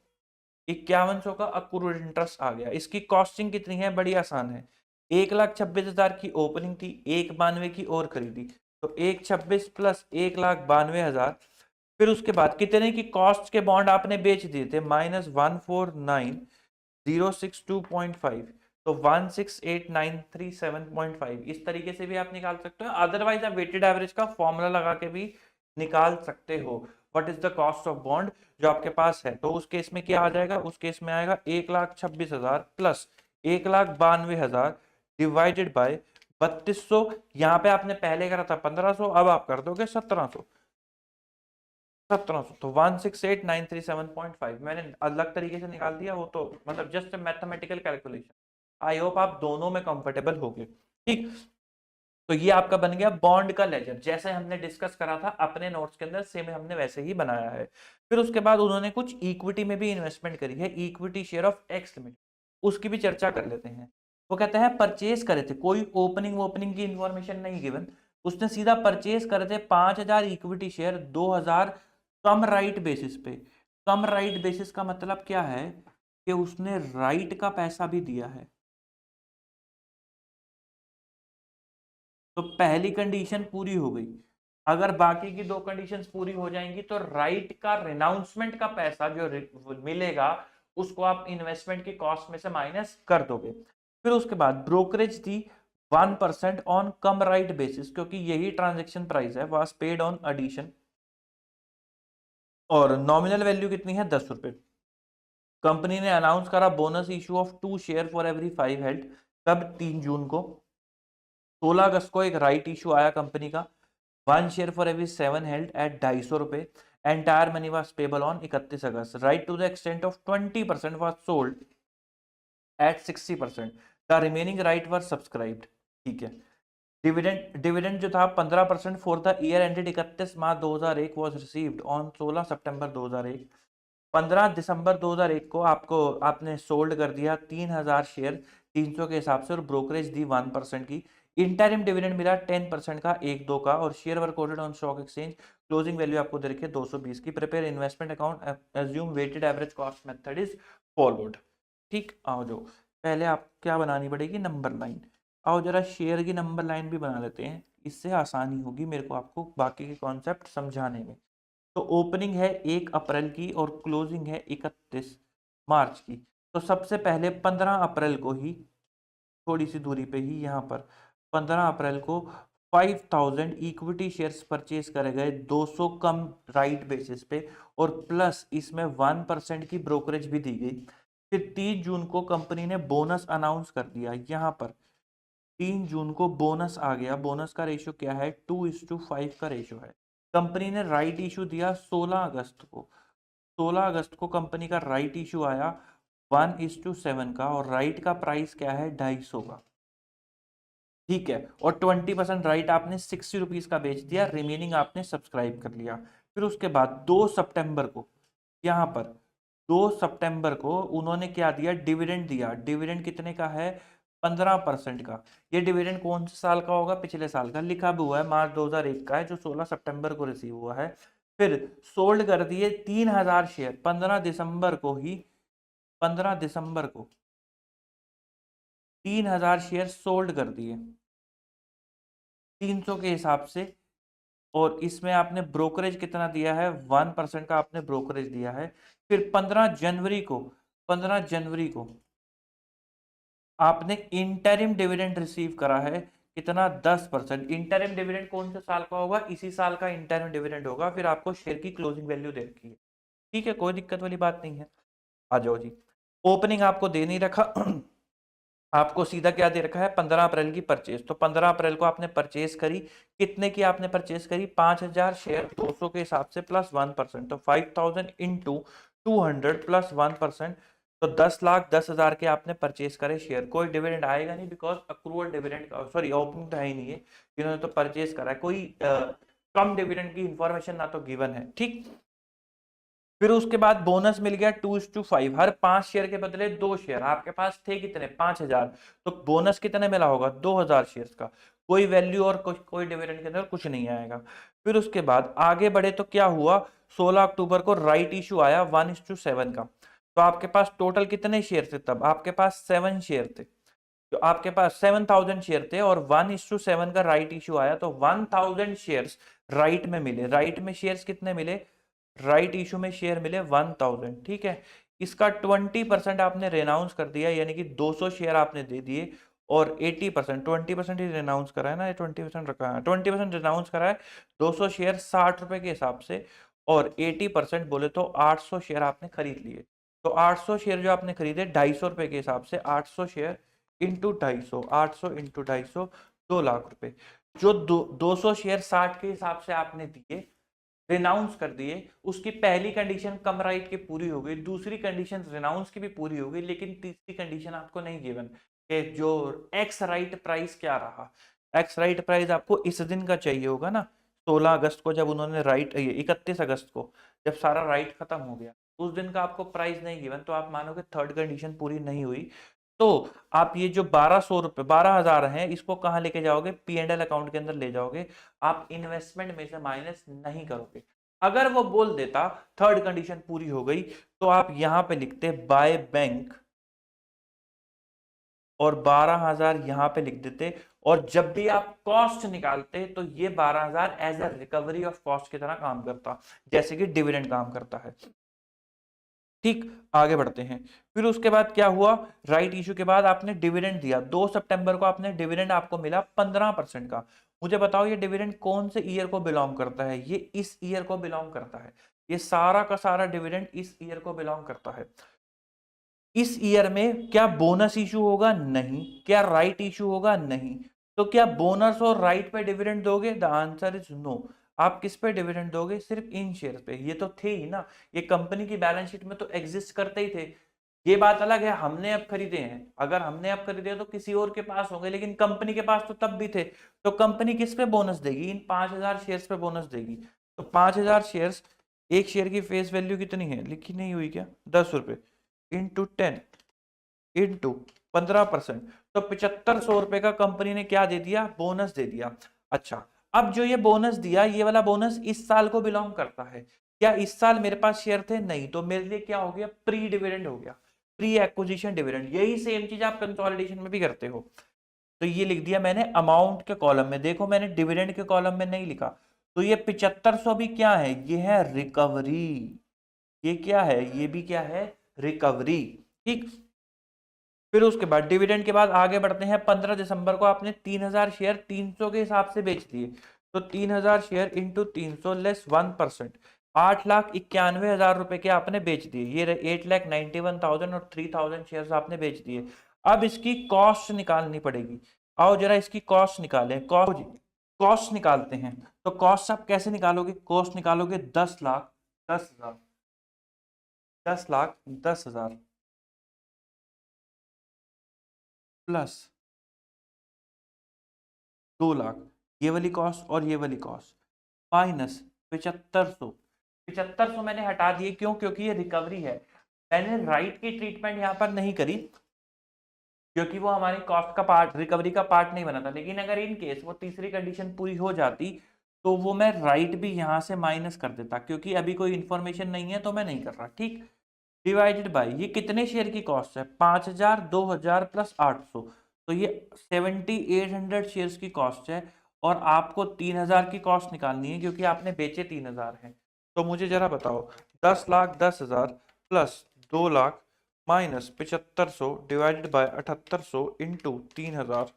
Speaker 1: 5100 का अक्रूड इंटरेस्ट आ गया। इसकी कॉस्टिंग कितनी है, बड़ी आसान है, 1,26,000 की ओपनिंग थी, 1,92 की और खरीदी, तो 1,26 प्लस 1,92,000, फिर उसके बाद कितने की कॉस्ट के बॉन्ड आपने बेच दिए थे, -149,062.5, तो 168,937.5। इस तरीके से भी आप निकाल सकते हो, अदरवाइज आप वेटेड एवरेज का फॉर्मूला लगा के भी निकाल सकते हो, what is the cost of bond जो आपके पास है। तो उस केस में क्या आ जाएगा, उस केस में आएगा 1,26,000 प्लस 1,92,000 डिवाइडेड बाय 3200, यहाँ पे आपने पहले करा था 1500, अब आप कर दोगे 1700, तो 168,937.5 मैंने अलग तरीके से निकाल दिया, वो तो मतलब just mathematical calculation. I hope आप दोनों में कंफर्टेबल होगे, ठीक। तो ये आपका बन गया बॉन्ड का लेजर, जैसे हमने डिस्कस करा था अपने नोट्स के अंदर, सेम हमने वैसे ही बनाया है। फिर उसके बाद उन्होंने कुछ इक्विटी में भी इन्वेस्टमेंट करी है, equity share of x limited, उसकी भी चर्चा कर लेते हैं। वो कहते हैं परचेज करे थे, कोई ओपनिंग की इंफॉर्मेशन नहीं गिवन, उसने सीधा परचेज करे थे 5000 इक्विटी शेयर 2000 कम राइट बेसिस पे। कम राइट बेसिस का मतलब क्या है कि उसने राइट का पैसा भी दिया है। तो पहली कंडीशन पूरी हो गई। अगर बाकी की दो कंडीशंस पूरी हो जाएंगी तो राइट का रिनाउंसमेंट का पैसा जो मिलेगा उसको आप इन्वेस्टमेंट की कॉस्ट में से माइनस कर दोगे। फिर उसके बाद ब्रोकरेज थी 1% ऑन कम राइट बेसिस, क्योंकि यही ट्रांजेक्शन प्राइस है, वाज पेड ऑन एडिशन, और नॉमिनल वैल्यू कितनी है 10 रुपए। कंपनी ने अनाउंस करा bonus issue of 2 share for every 5 held, कब 3 जून को। 16 अगस्त को एक राइट इशू आया कंपनी का, 1 share for every 7 held at 250 रुपए। Entire money was payable on 31 August. Right to the extent of 20% was sold at 60%, the remaining right were subscribed. ठीक है। डिविडेंड जो था 15% for the year ended 31 March 2001 was received on 16 September 2001। 15 दिसंबर 2001 को आपने सोल्ड कर दिया 3000 शेयर 300 के हिसाब से, और ब्रोकरेज दी 1% की। इंटरिम डिविडेंड मिला 10% का, 1-2 का, और share were quoted on stock exchange. Closing value आपको दे रखी है 220 की। Prepare investment account, assume weighted average cost method is followed. ठीक, आओ जो पहले आप क्या बनानी पड़ेगी, नंबर लाइन। आओ जरा शेयर की नंबर लाइन भी बना लेते हैं, इससे आसानी होगी मेरे को आपको बाकी के कॉन्सेप्ट समझाने में। तो ओपनिंग है 1 अप्रैल की और क्लोजिंग है 31 मार्च की। तो सबसे पहले 15 अप्रैल को ही, थोड़ी सी दूरी पे ही यहाँ पर 15 अप्रैल को 5000 इक्विटी शेयर्स परचेज करे गए 200 कम राइट बेसिस पे, और प्लस इसमें 1% की ब्रोकरेज भी दी गई। फिर 3 जून को कंपनी ने बोनस अनाउंस कर दिया। यहाँ पर 3 जून को बोनस आ गया। बोनस का रेशियो क्या है, 2:5 का रेशियो है। कंपनी ने राइट इशू दिया 16 अगस्त को। 16 अगस्त को कंपनी का राइट इशू आया 1:7 का, और राइट का प्राइस क्या है 250 का। ठीक है, और 20% राइट आपने 60 रुपीज का बेच दिया, रिमेनिंग आपने सब्सक्राइब कर लिया। फिर उसके बाद 2 सितंबर को, यहाँ पर 2 सितंबर को उन्होंने क्या दिया, डिविडेंड दिया। डिविडेंड कितने का है, 15% का। ये डिविडेंड कौन से साल का होगा, पिछले साल का, लिखा भी हुआ है मार्च 2001 का है, जो 16 सितंबर को रिसीव हुआ है। फिर सोल्ड कर दिए 3000 शेयर 15 दिसंबर को ही, 15 दिसंबर को 3000 शेयर सोल्ड कर दिए 300 के हिसाब से। और इसमें आपने ब्रोकरेज कितना दिया है, 1% का आपने ब्रोकरेज दिया है। फिर 15 जनवरी को आपने इंटरिम डिविडेंड रिसीव करा है, कितना, 10%। इंटरिम डिविडेंड कौन से साल का होगा, इसी साल का इंटरिम डिविडेंड होगा। फिर आपको शेयर की क्लोजिंग वैल्यू दे रखी है। ठीक है, कोई दिक्कत वाली बात नहीं है। आ जाओ जी, ओपनिंग आपको दे नहीं रखा आपको सीधा क्या दे रखा है, 15 अप्रैल की परचेज। तो 15 अप्रैल को आपने परचेज करी, कितने की आपने परचेज करी, 5000 शेयर 200 के हिसाब से प्लस 1%। तो 5000 इंटू 200 प्लस 1%, तो 10,10,000 के आपने परचेज करे शेयर। कोई डिविडेंड आएगा नहीं, because accrual dividend, sorry opening तो है ही नहीं है, इन्होंने तो परचेज करा है। कोई कम डिविडेंड की इंफॉर्मेशन ना तो गिवन है। ठीक, फिर उसके बाद बोनस मिल गया 2:5, हर 5 शेयर के बदले 2 शेयर। आपके पास थे कितने, 5000, तो बोनस कितने मिला होगा, 2000 शेयर का। कोई वैल्यू और कोई डिविडेंड के अंदर कुछ नहीं आएगा। फिर उसके बाद आगे बढ़े तो क्या हुआ, 16 अक्टूबर को राइट इशू आया 1:7 का। तो आपके पास टोटल कितने शेयर थे, तब आपके पास 7 शेयर थे। तो आपके पास 7000 शेयर थे और 1:7 का राइट इशू आया, तो 1000 शेयर्स राइट में मिले। राइट में शेयर्स कितने मिले, राइट इशू में शेयर मिले 1000। ठीक है, इसका 20% आपने रेनाउंस कर दिया, यानी कि 200 शेयर आपने दे दिए, और 80%, 20% ही रेनाउंस करा है ना, 20% रखा है, 20% रेनाउंस करा है। 200 शेयर 60 रुपए के हिसाब से, और 80% बोले तो 800 शेयर आपने खरीद लिए। तो 800 शेयर जो आपने खरीदे 250 रुपए के हिसाब से, 800 शेयर इंटू 250, 800 इंटू 250, 2 लाख रुपए। जो 200 शेयर 60 के हिसाब से आपने दिए, रिनाउंस कर दिए, उसकी पहली कंडीशन कम राइट की पूरी हो गई, दूसरी कंडीशन रिनाउंस की भी पूरी हो गई, लेकिन तीसरी कंडीशन आपको नहीं गिवन कि जो एक्स राइट प्राइस क्या रहा। एक्स राइट प्राइस आपको इस दिन का चाहिए होगा ना, 16 अगस्त को जब उन्होंने राइट, 31 अगस्त को जब सारा राइट खत्म हो गया, उस दिन का आपको प्राइस नहीं गिवन, तो आप मानोगे थर्ड कंडीशन पूरी नहीं हुई। तो आप ये जो 1200 रुपए 12,000 है, इसको कहाँ लेके जाओगे? P&L अकाउंट के अंदर ले जाओगे, आप इन्वेस्टमेंट में से माइनस नहीं करोगे। अगर वो बोल देता थर्ड कंडीशन पूरी हो गई, तो आप यहां पे लिखते बाय बैंक और 12,000 यहां पे लिख देते, और जब भी आप कॉस्ट निकालते तो ये 12,000 as a recovery of cost की तरह काम करता, जैसे कि डिविडेंड काम करता है। ठीक, आगे बढ़ते हैं। फिर उसके बाद क्या हुआ? राइट इशू के बाद आपने डिविडेंड दिया, 2 सितंबर को आपने डिविडेंड आपको मिला 15% का। मुझे बताओ ये डिविडेंड कौन से ईयर को बिलोंग करता है? ये इस ईयर को बिलोंग करता है, ये सारा का सारा डिविडेंड इस ईयर को बिलोंग करता है। इस ईयर में क्या बोनस इशू होगा? नहीं। क्या राइट इशू होगा? नहीं। तो क्या बोनस और राइट पे डिविडेंड दोगे? The answer is no. आप किस पे डिविडेंड दोगे? सिर्फ इन शेयर पे। ये तो थे ही ना, ये कंपनी की बैलेंस शीट में तो एग्जिस्ट करते ही थे। ये बात अलग है हमने अब खरीदे हैं, अगर हमने अब खरीदे तो किसी और के पास होंगे, लेकिन कंपनी के पास तो तब भी थे। तो कंपनी किस पे बोनस देगी? इन 5,000 शेयर्स पे बोनस देगी। तो 5,000 शेयर्स, एक शेयर की फेस वैल्यू कितनी है? लिखी नहीं हुई क्या? 10 रुपए इंटू 10 इंटू 15%, तो 7500 रुपए का कंपनी ने क्या दे दिया? बोनस दे दिया। अच्छा, अब जो ये बोनस दिया, ये वाला बोनस इस साल को बिलोंग करता है। क्या इस साल मेरे पास शेयर थे? नहीं। तो मेरे लिए क्या हो गया? प्री डिविडेंड हो गया, प्री एक्विजिशन डिविडेंड। यही सेम चीज आप कंसोलिडेशन में भी करते हो। तो ये लिख दिया मैंने अमाउंट के कॉलम में, देखो मैंने डिविडेंड के कॉलम में नहीं लिखा। तो ये 7500 भी क्या है? ये है रिकवरी। ये क्या है? ये भी क्या है? रिकवरी। ठीक, फिर उसके बाद डिविडेंड के बाद आगे बढ़ते हैं। 15 दिसंबर को आपने 3,000 शेयर 300 के हिसाब से बेच दिए, तो 3,000 शेयर इंटू 300 लेस 1%, 8,91,000 रुपए के आपने बेच दिए। ये 8,91,000 और 3,000 शेयर आपने बेच दिए। अब इसकी कॉस्ट निकालनी पड़ेगी। आओ जरा इसकी कॉस्ट निकालें। कॉस्ट निकालते हैं। तो कॉस्ट आप कैसे निकालोगे? कॉस्ट निकालोगे 10,00,000 10,000 10,00,000 10,000 प्लस 2,00,000, ये वाली कॉस्ट और ये वाली कॉस्ट, माइनस 7500। 7500 मैंने हटा दिए, क्यों? क्योंकि ये रिकवरी है। मैंने राइट की ट्रीटमेंट यहाँ पर नहीं करी, क्योंकि वो हमारी कॉस्ट का पार्ट, रिकवरी का पार्ट नहीं बना था। लेकिन अगर इन केस वो तीसरी कंडीशन पूरी हो जाती, तो वो मैं राइट भी यहाँ से माइनस कर देता, क्योंकि अभी कोई इंफॉर्मेशन नहीं है तो मैं नहीं कर रहा। ठीक, डिवाइडेड बाय ये कितने शेयर की कॉस्ट है? 5,000 2,000 प्लस 800, तो ये 7,800 शेयर्स की कॉस्ट है। और आपको 3,000 की कॉस्ट निकालनी है, क्योंकि आपने बेचे 3,000 है। तो मुझे जरा बताओ, 10,00,000 10,000 plus 2,00,000 minus 7,500 divided by 7,800 into 3,000,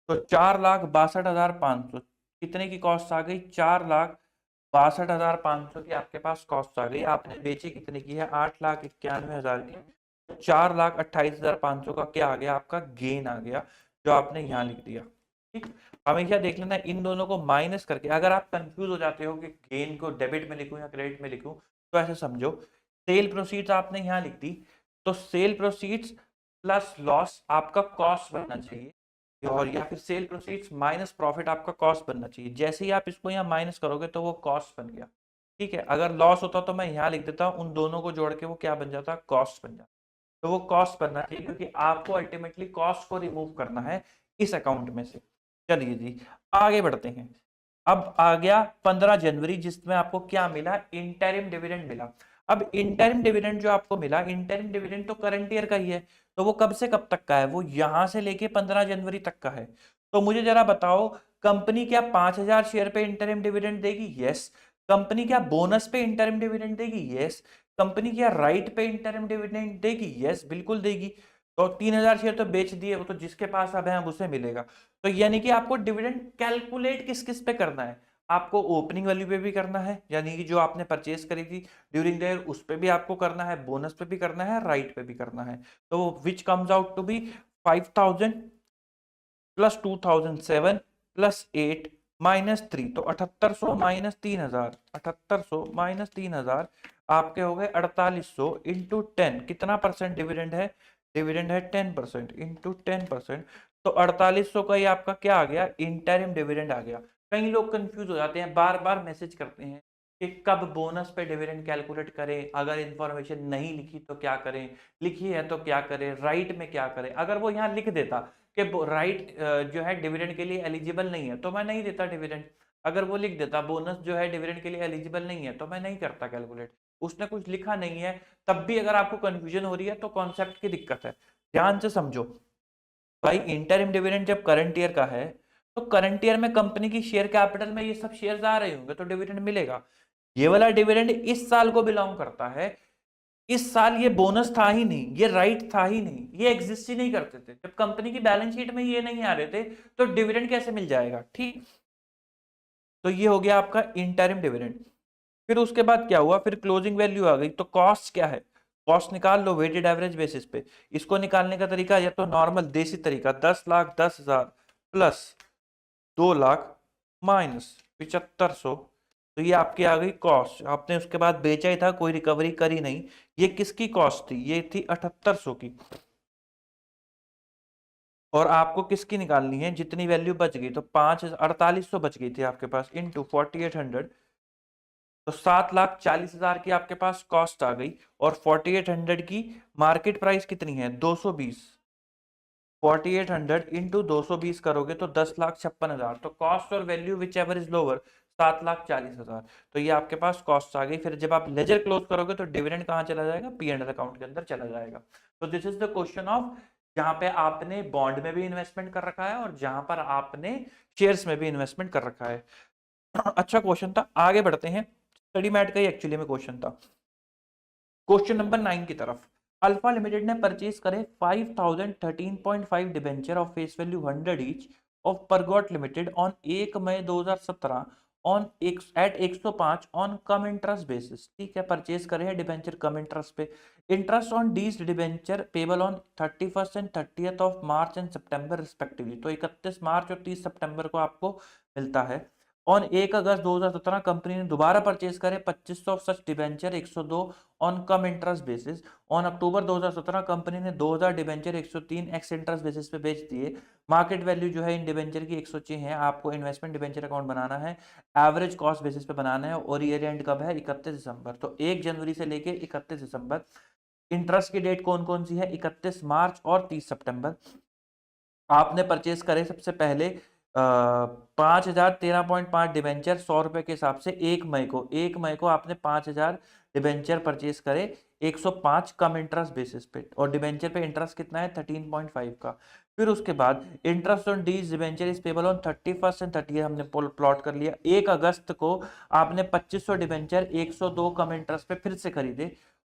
Speaker 1: तो 4,62,500। कितने की कॉस्ट आ गई? 4,62,500 की आपके पास कॉस्ट आ गई। आपने बेची कितने की है? 8,91,000 की। 4,28,500 का क्या आ गया? आपका गेन आ गया, जो आपने यहाँ लिख दिया। ठीक, हमेशा देख लेना इन दोनों को माइनस करके। अगर आप कंफ्यूज हो जाते हो कि गेन को डेबिट में लिखूं या क्रेडिट में लिखूं, तो ऐसे समझो, सेल प्रोसीड्स आपने यहाँ लिख दी, तो सेल प्रोसीड्स प्लस लॉस आपका कॉस्ट बनना चाहिए, और या फिर सेल प्रोसीड्स माइनस प्रॉफिट आपका कॉस्ट बनना चाहिए। जैसे ही आप इसको यहाँ माइनस करोगे तो वो कॉस्ट बन गया। ठीक है, अगर लॉस होता तो मैं यहाँ लिख देता हूँ, उन दोनों को जोड़ के वो क्या बन जाता? कॉस्ट बन जाता। तो वो कॉस्ट बनना चाहिए, क्योंकि आपको अल्टीमेटली कॉस्ट को रिमूव करना है इस अकाउंट में से। चलिए जी, आगे बढ़ते हैं। अब आ गया 15 जनवरी, जिसमें आपको क्या मिला? इंटरिम डिविडेंड मिला। अब इंटरिम डिविडेंड जो आपको मिला, इंटरिम डिविडेंड तो करंट ईयर का ही है, तो वो कब से कब तक का है? वो यहां से लेके 15 जनवरी तक का है। तो मुझे जरा बताओ, कंपनी क्या 5,000 शेयर पे इंटरिम डिविडेंड देगी? यस। कंपनी क्या बोनस पे इंटरिम डिविडेंड देगी? यस। कंपनी क्या राइट पे इंटरिम डिविडेंड देगी? यस, बिल्कुल देगी। तो 3,000 शेयर तो बेच दिए, वो तो जिसके पास अब है अब उसे मिलेगा। तो यानी कि आपको डिविडेंड कैलकुलेट किस किस पे करना है? आपको ओपनिंग वैल्यू पे भी करना है, यानी कि जो आपने परचेस करी थी ड्यूरिंग द ईयर, उस पे भी आपको करना है, बोनस पे भी करना है, राइट पे भी करना है। तो which comes out to be 5,000 plus 2,007 plus 8 minus 3, तो 7,800 माइनस 3,000, 7,800 माइनस 3,000 आपके हो गए 4,800 इंटू 10। कितना परसेंट डिविडेंड है? डिविडेंड है 10% इंटू 10%, तो 4800 का ये आपका क्या आ गया, इंटरिम डिविडेंड आ गया। कई लोग कंफ्यूज हो जाते हैं, बार बार मैसेज करते हैं कि कब बोनस पे डिविडेंड कैलकुलेट करें, अगर इंफॉर्मेशन नहीं लिखी तो क्या करें, लिखी है तो क्या करें, राइट में क्या करें। अगर वो यहाँ लिख देता कि राइट जो है डिविडेंड के लिए एलिजिबल नहीं है तो मैं नहीं देता डिविडेंड। अगर वो लिख देता बोनस जो है डिविडेंड के लिए एलिजिबल नहीं है तो मैं नहीं करता कैलकुलेट। उसने कुछ लिखा नहीं है, तब भी अगर आपको कंफ्यूजन हो रही है तो कॉन्सेप्ट की दिक्कत है। ध्यान से समझो भाई, इंटरिम डिविडेंड जब करंट ईयर का है तो करंट ईयर में कंपनी की शेयर कैपिटल में ये सब शेयर्स आ रहे होंगे तो डिविडेंड मिलेगा। ये वाला डिविडेंड इस साल को बिलोंग करता है। इस साल ये बोनस था ही नहीं, ये राइट था ही नहीं, ये एग्जिस्ट ही नहीं करते थे। जब कंपनी की बैलेंस शीट में ये नहीं आ रहे थे तो डिविडेंड कैसे मिल जाएगा। ठीक, तो ये हो गया आपका इंटरिम डिविडेंड। फिर उसके बाद क्या हुआ, फिर क्लोजिंग वैल्यू आ गई। तो कॉस्ट क्या है, कॉस्ट निकाल लो वेटेड एवरेज बेसिस पे। इसको निकालने का तरीका या तो नॉर्मल देसी तरीका 10,10,000 प्लस 2,00,000 माइनस 7500, तो ये आपकी आ गई कॉस्ट। आपने उसके बाद बेचा ही था, कोई रिकवरी करी नहीं। ये किसकी कॉस्ट थी, ये थी 7800 की। और आपको किसकी निकालनी है, जितनी वैल्यू बच गई, तो 4800 बच गई थी आपके पास, इंटू 4800, तो 7,40,000 की आपके पास कॉस्ट आ गई। और 4800 की मार्केट प्राइस कितनी है, 220। 4800 इंटू 220 करोगे तो 10,56,000। तो कॉस्ट और value which ever is lower, 7,40,000। तो ये आपके पास कॉस्ट आ गई। फिर जब आप लेजर क्लोज करोगे तो डिविडेंड कहाँ चला जाएगा, पी एंड एल अकाउंट के अंदर चला जाएगा। तो this is the question of जहां पे आपने बॉन्ड में भी इन्वेस्टमेंट कर रखा है और जहां पर आपने शेयर्स में भी इन्वेस्टमेंट कर रखा है। अच्छा क्वेश्चन था, आगे बढ़ते हैं। स्टडी मैट का ही एक्चुअली में क्वेश्चन था। क्वेश्चन नंबर 9 की तरफ। अल्फा लिमिटेड ने परचेज करे 5013.5 debenture of face value 100 each of Pargot limited on 1 May 2017 on at 105 on cum interest basis. ठीक है, परचेज करे हैं डिबेंचर कम इंटरेस्ट पे। Interest on these debenture payable on 31st and 30th of March and September respectively. तो 31 मार्च और 30 सितंबर को आपको मिलता है। ऑन 1 अगस्त 2017 कंपनी ने दोबारा परचेज करे 2500 of such debenture 102 on cum interest basis. On October 2017 company ने 2000 डिबेंचर 103 एक्स इंटरेस्ट बेसिस पे बेच दिए। मार्केट वैल्यू जो है इन डिबेंचर की 106 है। आपको इन्वेस्टमेंट डिबेंचर अकाउंट बनाना है, एवरेज कॉस्ट बेसिस पे बनाना है और ईयर एंड कब है, 31 दिसंबर। तो 1 जनवरी से लेके 31 दिसंबर। इंटरेस्ट की डेट कौन कौन सी है, 31 मार्च और 30 सितंबर। आपने परचेज करे सबसे पहले 5,013.5 डिबेंचर 100 रुपए के हिसाब से 1 मई को आपने 5,000 डिबेंचर परचेज करे 105 कम इंटरेस्ट बेसिस पे। और डिबेंचर पे इंटरेस्ट कितना है, 13.5 का। फिर उसके बाद interest on these debenture is payable on 31st and 30th हमने प्लॉट कर लिया। 1 अगस्त को आपने 2500 डिबेंचर 102 कम इंटरेस्ट पे फिर से खरीदे।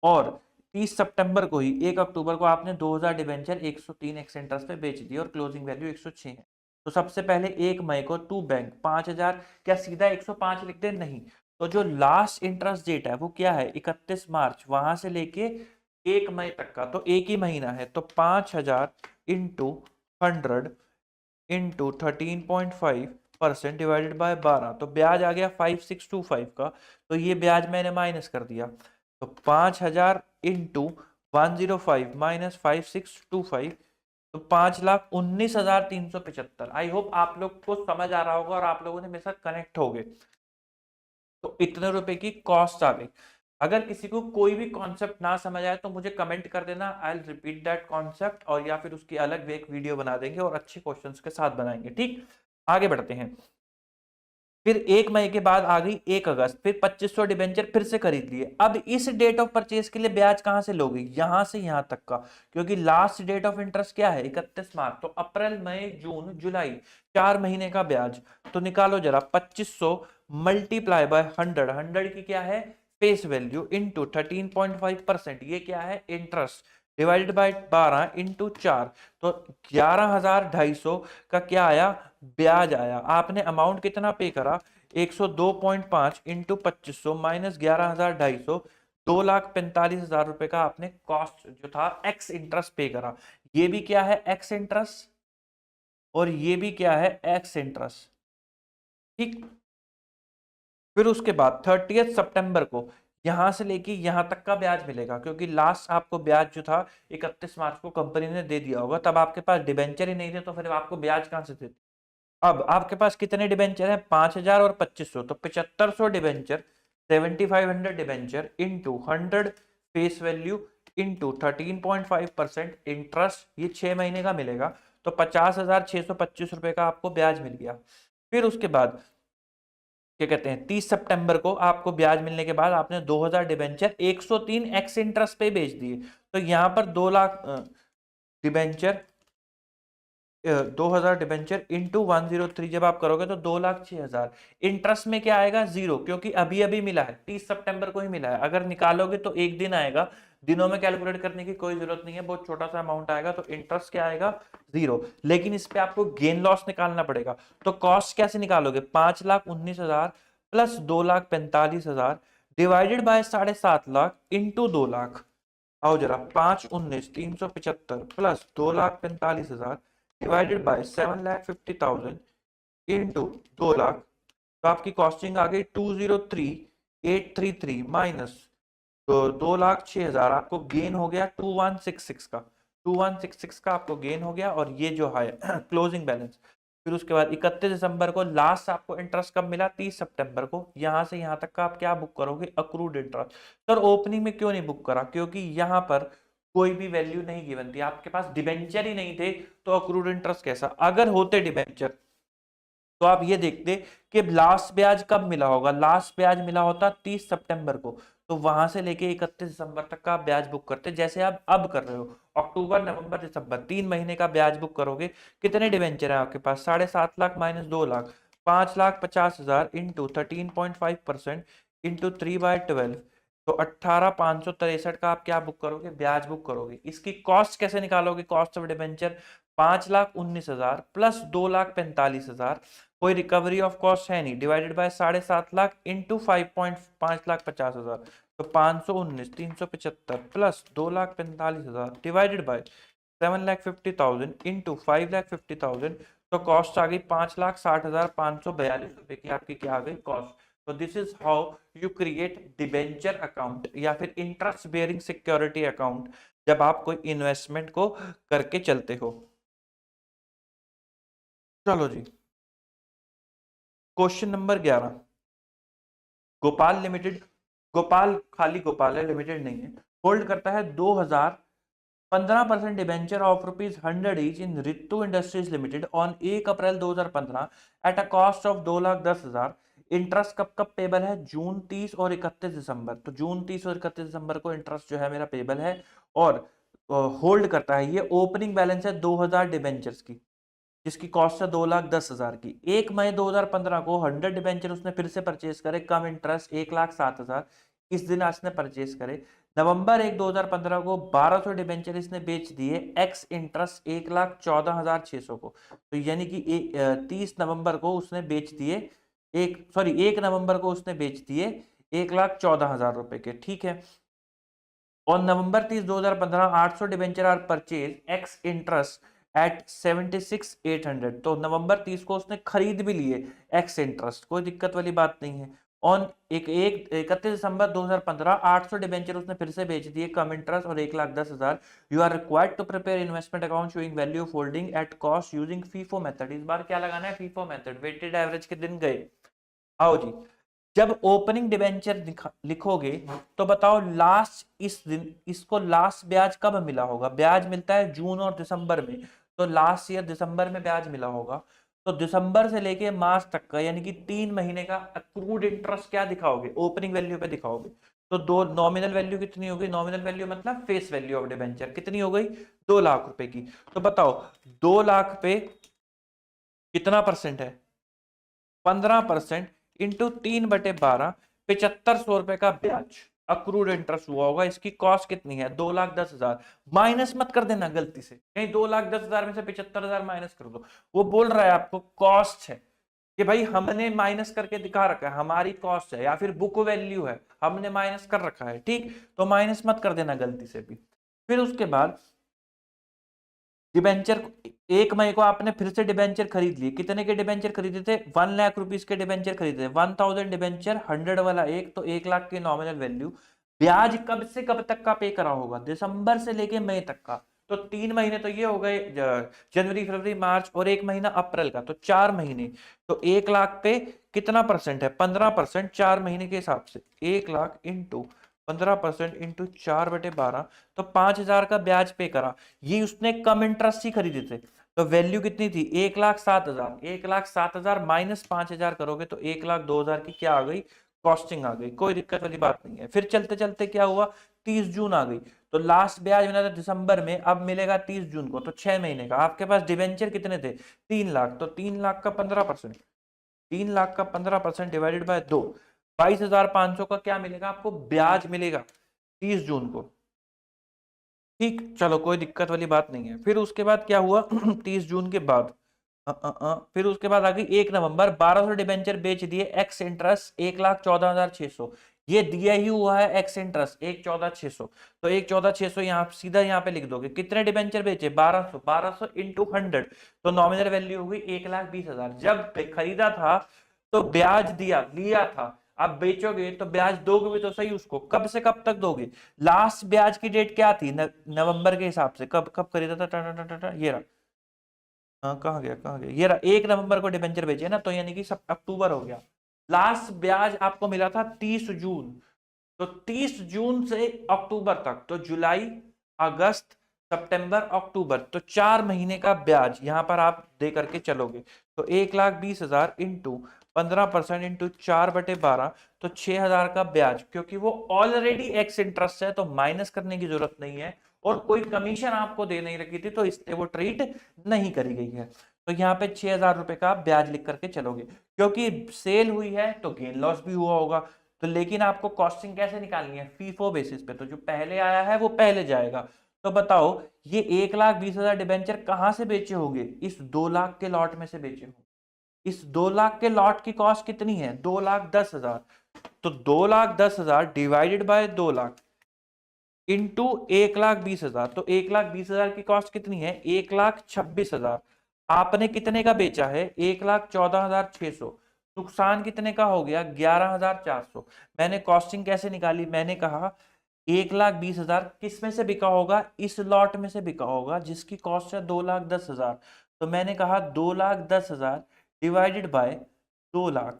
Speaker 1: और 30 सितंबर को ही 1 अक्टूबर को आपने 2000 डिबेंचर 103 एक्स इंटरेस्ट पे बेच दिए और क्लोजिंग वैल्यू 106 है। तो सबसे पहले 1 मई को टू बैंक 5000, क्या सीधा 105 लिखते, नहीं। तो जो लास्ट इंटरेस्ट डेट है वो क्या है, 31 मार्च, वहां से लेके 1 मई तक का तो एक ही महीना है। तो 5000 इंटू 100 इंटू 13.5% डिवाइडेड बाय 12, तो ब्याज आ गया 5625 का। तो ये ब्याज मैंने माइनस कर दिया। तो 5000 इंटू 105 माइनस 5625, तो 5,19,375। आई होप आप लोग को समझ आ रहा होगा और आप लोगों ने मेरे साथ कनेक्ट हो गए। तो इतने रुपए की कॉस्ट आ गई। अगर किसी को कोई भी कॉन्सेप्ट ना समझ आए तो मुझे कमेंट कर देना, I will repeat that concept, और या फिर उसकी अलग एक वीडियो बना देंगे और अच्छे क्वेश्चंस के साथ बनाएंगे। ठीक, आगे बढ़ते हैं। फिर 1 मई के बाद आ गई 1 अगस्त, फिर 2500 डिबेंचर फिर से खरीद लिए। अब इस डेट ऑफ परचेज के लिए ब्याज कहां से लोगे, यहां से यहां तक का, क्योंकि लास्ट डेट ऑफ इंटरेस्ट क्या है, 31 मार्च। तो अप्रैल मई जून जुलाई 4 महीने का ब्याज। तो निकालो जरा, 2500 मल्टीप्लाई बाय 100 की क्या है, फेस वैल्यू, इंटू 13.5%, ये क्या है, इंटरेस्ट, डिवाइडेड बाय 12 इंटू 4, तो 11,250 का क्या आया, ब्याज आया। आपने अमाउंट कितना पे करा, 102.5 इंटू 2500 माइनस 11,250, 2,45,000 रुपए का आपने कॉस्ट जो था एक्स इंटरेस्ट पे करा। ये भी क्या है, एक्स इंटरेस्ट, और ये भी क्या है, एक्स इंटरेस्ट। ठीक, फिर उसके बाद 30 सितंबर को यहां से लेके यहां तक का ब्याज मिलेगा, क्योंकि लास्ट आपको ब्याज जो था 31 मार्च को कंपनी ने दे दिया होगा, तब आपके पास डिबेंचर ही नहीं थे, तो फिर आपको ब्याज कहां से देते। अब आपके पास कितने डिबेंचर है, 5000 और 2500, तो 7500 debenture, 7500 debenture into 100 face value into 13.5% interest, ये 6 महीने का मिलेगा, तो 50,625 रुपए का आपको ब्याज मिल गया। फिर उसके बाद क्या कहते हैं, 30 सितंबर को आपको ब्याज मिलने के बाद आपने 2000 डिबेंचर 103 एक्स इंटरेस्ट पे बेच दिए, तो यहां पर 2 लाख डिबेंचर 2000 डिबेंचर इंटू 103 जब आप करोगे तो 2,06,000। इंटरेस्ट में क्या आएगा, जीरो, क्योंकि अभी अभी मिला है, 30 सितंबर को ही मिला है। अगर निकालोगे तो एक दिन आएगा, दिनों में कैलकुलेट करने की कोई जरूरत नहीं है, बहुत छोटा सा अमाउंट आएगा, तो इंटरेस्ट क्या आएगा, जीरो। लेकिन इस पे आपको गेन लॉस निकालना पड़ेगा, तो कॉस्ट कैसे निकालोगे, 5,19,000 plus 2,45,000 divided by 7.5 lakh into 2 lakh. आओ जरा, 5,19,375 plus 2,45,000 divided by 7,50,000 into 2 lakh, तो आपकी कॉस्टिंग आ गई 203,833 माइनस तो 2,06,000, आपको गेन हो गया 2166 का, 2166 का आपको गेन हो गया, और ये जो है क्लोजिंग बैलेंस। फिर उसके बाद 31 दिसंबर को लास्ट आपको इंटरेस्ट कब मिला, 30 सितंबर को, यहां से यहां तक का आप क्या बुक करोगे, अक्रूड इंटरेस्ट। सर ओपनिंग में क्यों नहीं बुक करा, क्योंकि यहां पर कोई भी वैल्यू नहीं गिवन थी, आपके पास डिबेंचर ही नहीं थे, तो अक्रूड इंटरेस्ट कैसा, अगर होते डिबेंचर तो आप ये देखते कि लास्ट ब्याज कब मिला होगा, लास्ट ब्याज मिला होता 30 सितंबर को, तो वहां से लेके 31 दिसंबर तक का ब्याज बुक करते, जैसे आप अब कर रहे हो, अक्टूबर नवंबर दिसंबर 3 महीने का ब्याज बुक करोगे। कितने डिवेंचर है आपके पास, 7.5 lakh minus 2 lakh, 5,50,000 into 13.5% into 3/12, तो 18,563 का आप क्या बुक करोगे, ब्याज बुक करोगे। इसकी कॉस्ट कैसे निकालोगे, कॉस्ट ऑफ डिवेंचर 5,19,000 प्लस 2,45,000, कोई रिकवरी ऑफ कॉस्ट है नहीं, डिवाइडेड बाय 7.5 लाख इंटू 5,50,000, तो 519,375 प्लस 2,45,000 डिवाइडेड बाय 7,50,000 इंटू 5,50,000, तो कॉस्ट आ गई 5,60,542 रुपए की, आपकी क्या आ गई कॉस्ट। तो this is how you create debenture account या फिर इंटरेस्ट बेयरिंग सिक्योरिटी अकाउंट, जब आप कोई इन्वेस्टमेंट को करके चलते हो। चलो जी, question number 11, Gopal limited, Gopal खाली गोपाल है, लिमिटेड नहीं है, होल्ड करता है 15% debenture of ₹100 each in Ritu industries limited on 1 April 2015 eight a cost of 2,10,000। Interest कब कब पेबल है, जून 30 और 31 दिसंबर, तो जून 30 और 31 दिसंबर को इंटरेस्ट जो है मेरा पेबल है, और होल्ड करता है, ये ओपनिंग बैलेंस है 2,000 डिबेंचर्स की, जिसकी कॉस्ट है 2,10,000 की। 1 मई 2015 को 100 डिबेंचर उसने फिर से परचेज करे, कम इंटरेस्ट 1,07,000, इस दिन आज ने परचेज करे। नवंबर 1 2015 को 1200 डिबेंचर इसने बेच दिए, एक्स इंटरेस्ट 1,14,600 को, तो यानी कि 30 नवंबर को उसने बेच दिए, 1 नवंबर को उसने बेच दिए 1,14,000 रुपए के, ठीक है। और November 30 2015 800 debenture are purchase ex interest at 76,800, तो नवंबर 30 को उसने खरीद भी लिए एक्स इंटरेस्ट, कोई दिक्कत वाली बात नहीं है। ऑन 31 दिसंबर 2015 800 डिबेंचर उसने फिर से बेच दिए, कम इंटरेस्ट और 1,10,000। You are required to prepare investment account showing value of holding at cost using FIFO method. इस बार क्या लगाना है, फीफो मेथड, वेटेड एवरेज के दिन गए। आओ जी, जब ओपनिंग डिबेंचर लिखोगे तो बताओ लास्ट इस दिन इसको लास्ट ब्याज कब मिला होगा, ब्याज मिलता है जून और दिसंबर में, तो लास्ट ईयर दिसंबर में ब्याज मिला होगा, तो दिसंबर से लेके मार्च तक का यानी कि 3 महीने का अक्रूड इंटरेस्ट क्या दिखाओगे, ओपनिंग वैल्यू पे दिखाओगे। तो दो नॉमिनल वैल्यू कितनी हो गई, नॉमिनल वैल्यू मतलब फेस वैल्यू ऑफ डिबेंचर कितनी हो गई, 2 लाख रुपए की। तो बताओ 2 लाख पे कितना परसेंट है, 15% इंटू 3/12, 7,500 रुपए का ब्याज अक्रूड इंटरेस्ट हुआ होगा। इसकी कॉस्ट कितनी है, 2,10,000, माइनस मत कर देना गलती से, कहीं 2,10,000 में से 75,000 माइनस कर दो, वो बोल रहा है आपको कॉस्ट है कि भाई हमने माइनस करके दिखा रखा है, हमारी कॉस्ट है या फिर बुक वैल्यू है, हमने माइनस कर रखा है, ठीक, तो माइनस मत कर देना गलती से भी। फिर उसके बाद डिबेंचर 1 मई को आपने फिर से डिबेंचर खरीद लिए, कितने के डिबेंचर खरीदे थे? 1 लाख रुपीस के डिबेंचर खरीदे थे। 1000 डिबेंचर 100 वाला एक, तो 1 लाख की नॉमिनल वैल्यू। ब्याज कब से कब तक का पे करा होगा? दिसंबर से लेके मई तक का। तो 3 महीने तो ये हो गए, जनवरी फरवरी मार्च, और 1 महीना अप्रैल का, तो 4 महीने। तो 1 लाख पे कितना परसेंट है? 15%, 4 महीने के हिसाब से 1 लाख इंटू 15% इंटू 4/12, तो 5000 का ब्याज पे करा। ये उसने कम इंटरेस्ट ही खरीदे थे, तो वैल्यू कितनी थी? 1,07,000। 1,07,000 माइनस 5000 करोगे तो 1,02,000 की क्या आ गई? कॉस्टिंग आ गई। कोई दिक्कत वाली बात नहीं है। फिर चलते चलते क्या हुआ? 30 जून आ गई, तो लास्ट ब्याज मिला था दिसंबर में, अब मिलेगा 30 जून को, तो 6 महीने का। आपके पास डिवेंचर कितने थे? 3 लाख, तो 3 लाख का 15%, 3 लाख का 15% डिवाइडेड बाय 2, 22,500 का क्या मिलेगा आपको? ब्याज मिलेगा 30 जून को। ठीक, चलो कोई दिक्कत वाली बात नहीं है। फिर उसके बाद क्या हुआ? 30 जून के बाद फिर उसके बाद आ गई 1 नवंबर, 1200 डिबेंचर बेच दिए, एक्स इंटरेस्ट 1,14,600। ये दिया ही हुआ है एक्स इंटरेस्ट 1,14,600, तो 1,14,600 यहाँ सीधा यहाँ पे लिख दोगे। कितने डिबेंचर बेचे? 1200, 1200 इंटू 100, तो नॉमिनल वैल्यू हो गई 1,20,000। जब खरीदा था तो ब्याज दिया लिया था, अब बेचोगे तो ब्याज दोगे भी तो सही उसको। कब से कब तक दोगे? लास्ट ब्याज की डेट क्या थी? नवंबर के हिसाब से कब कब खरीदा था? ये रहा, कहाँ गया कहाँ गया, ये रहा, 1 नवंबर को डिबेंचर बेचे ना, तो यानी कि सब अक्टूबर हो गया। लास्ट ब्याज आपको मिला था 30 जून, तो 30 जून से अक्टूबर तक, तो जुलाई अगस्त सितंबर अक्टूबर, तो 4 महीने का ब्याज यहां पर आप दे करके चलोगे। तो 1,20,000 इंटू 15% इंटू 4/12, तो 6,000 का ब्याज। क्योंकि वो ऑलरेडी एक्स इंटरेस्ट है तो माइनस करने की जरूरत नहीं है, और कोई कमीशन आपको दे नहीं रखी थी, तो इसलिए वो ट्रीट नहीं करी गई है। तो यहाँ पे 6,000 रुपए का ब्याज लिख करके चलोगे। क्योंकि सेल हुई है तो गेन लॉस भी हुआ होगा, तो लेकिन आपको कॉस्टिंग कैसे निकालनी है? फीफो बेसिस पे, तो जो पहले आया है वो पहले जाएगा। तो बताओ, ये 1,20,000 डिबेंचर कहां से बेचे होंगे? इस 2 लाख के लॉट में से बेचे होंगे। इस 2 लाख के लॉट की कॉस्ट कितनी है? 2,10,000, तो 2,10,000 डिवाइडेड बाय 2 लाख इंटू 1,20,000, तो 1,20,000 की कॉस्ट कितनी है? 1,26,000। आपने कितने का बेचा है? 1,14,600। नुकसान कितने का हो गया? 11,400। मैंने कॉस्टिंग कैसे निकाली? मैंने कहा 1,20,000 किस में से बिका होगा? इस लॉट में से बिका होगा जिसकी कॉस्ट है 2,10,000। तो मैंने कहा 2,10,000 डिवाइडेड बाय 2 लाख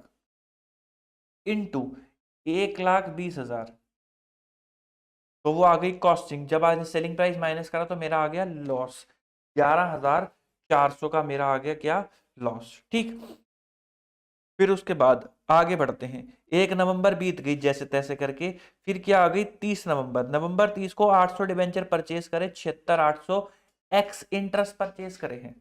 Speaker 1: इंटू 1,20,000, तो वो आ गई कॉस्टिंग। जब आज सेलिंग प्राइस माइनस करा तो मेरा आ गया लॉस, 11,400 का मेरा आ गया क्या? लॉस। ठीक, फिर उसके बाद आगे बढ़ते हैं। 1 नवंबर बीत गई जैसे तैसे करके, फिर क्या आ गई? 30 नवंबर। नवंबर 30 को 800 डिबेंचर परचेज करे, 76,800 एक्स इंटरेस्ट परचेज करे हैं।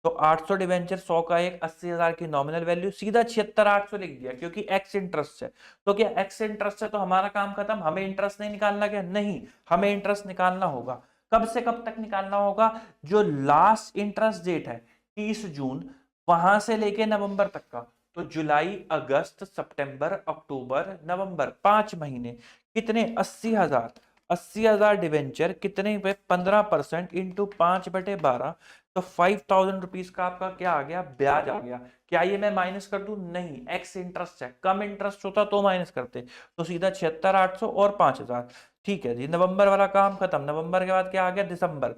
Speaker 1: तो 800 डिबेंचर 100 का एक, 80,000 की नॉमिनल वैल्यू, सीधा 76,800 लिख दिया क्योंकि एक्स इंटरेस्ट है। तो क्या एक्स इंटरेस्ट है तो हमारा काम खत्म? हमें इंटरेस्ट नहीं निकालना क्या? नहीं, हमें इंटरेस्ट निकालना होगा। कब से कब तक निकालना होगा? जो लास्ट इंटरेस्ट डेट है 30 जून, वहां से लेके नवंबर तक का, तो जुलाई अगस्त सितंबर अक्टूबर नवंबर, 5 महीने। कितने? 80,000। 80,000 डिवेंचर कितने पे? 15% इंटू 5/12, तो 5,000 रुपीज का आपका क्या आ गया? ब्याज आ गया। क्या ये मैं माइनस कर दूं? नहीं, एक्स इंटरेस्ट है, कम इंटरेस्ट होता तो माइनस करते, तो सीधा 76,800 और 5,000। ठीक है जी, नवंबर वाला काम खत्म। नवंबर के बाद क्या आ गया? दिसंबर।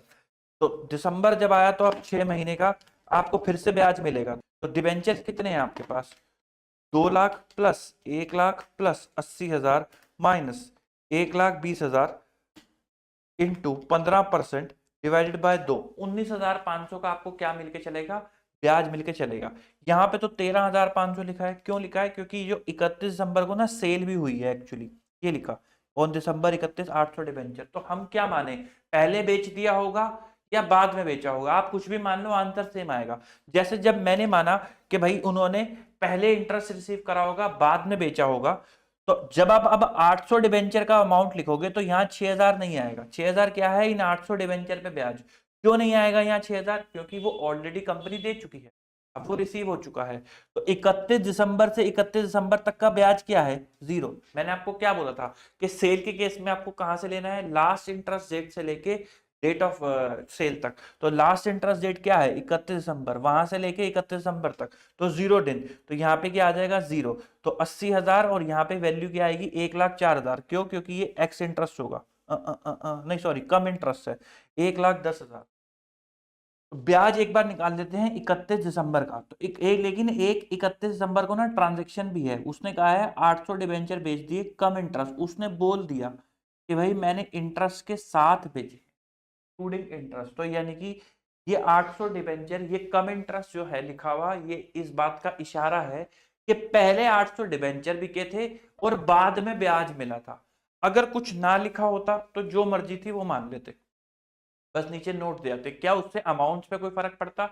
Speaker 1: तो दिसंबर जब आया तो अब 6 महीने का आपको फिर से ब्याज मिलेगा। तो डिबेंचर कितने हैं आपके पास? 2 lakh plus 1 lakh plus 80,000 minus 1,20,000 into 15% divided by 2, 19,500 का आपको क्या मिलके चलेगा? ब्याज मिलके चलेगा। यहाँ पे तो 13,500 लिखा है। क्यों लिखा है? क्योंकि जो 31 दिसंबर को ना सेल भी हुई है एक्चुअली, ये लिखा ऑन दिसंबर 31 800 डिबेंचर। तो हम क्या माने, पहले बेच दिया होगा या बाद में बेचा होगा? आप कुछ भी मान लो, आंसर सेम आएगा। जैसे जब मैंने माना कि भाई उन्होंने पहले इंटरेस्ट रिसीव करा होगा, बाद में बेचा होगा, तो जब आप अब 800 डिबेंचर का अमाउंट लिखोगे तो यहाँ 6,000 नहीं आएगा। 6,000 क्या है? इन 800 डिबेंचर पे ब्याज। क्यों नहीं आएगा यहाँ 6,000? क्योंकि वो ऑलरेडी कंपनी दे चुकी है, अब वो रिसीव हो चुका है। तो 31 दिसंबर से 31 दिसंबर तक का ब्याज क्या है? 0। मैंने आपको क्या बोला था कि सेल के केस में आपको कहां से लेना है? लास्ट इंटरेस्ट डेट से लेके डेट ऑफ सेल तक। तो लास्ट इंटरेस्ट डेट क्या है 31 दिसंबर, वहां से लेके 31 दिसंबर तक, तो 0 दिन, तो यहाँ पे क्या आ जाएगा 0। तो 80,000 और यहाँ पे वैल्यू क्या आएगी 1,04,000। क्यों? क्योंकि ये एक्स इंटरेस्ट होगा, नहीं सॉरी कम इंटरेस्ट है, 1,10,000। ब्याज एक बार निकाल देते हैं 31 दिसंबर का। तो लेकिन एक 31 दिसंबर को ना ट्रांजेक्शन भी है, उसने कहा है 800 डिबेंचर बेच दिए कम इंटरेस्ट, उसने बोल दिया कि भाई मैंने इंटरेस्ट के साथ बेचे, इंक्लूडिंग इंटरेस्ट। तो यानी कि ये 800 डिबेंचर, ये कम इंटरेस्ट जो है लिखा हुआ, ये इस बात का इशारा है कि पहले 800 डिबेंचर बिके थे और बाद में ब्याज मिला था। अगर कुछ ना लिखा होता तो जो मर्जी थी वो मान लेते, बस नीचे नोट दे आते। क्या उससे अमाउंट पे कोई फर्क पड़ता?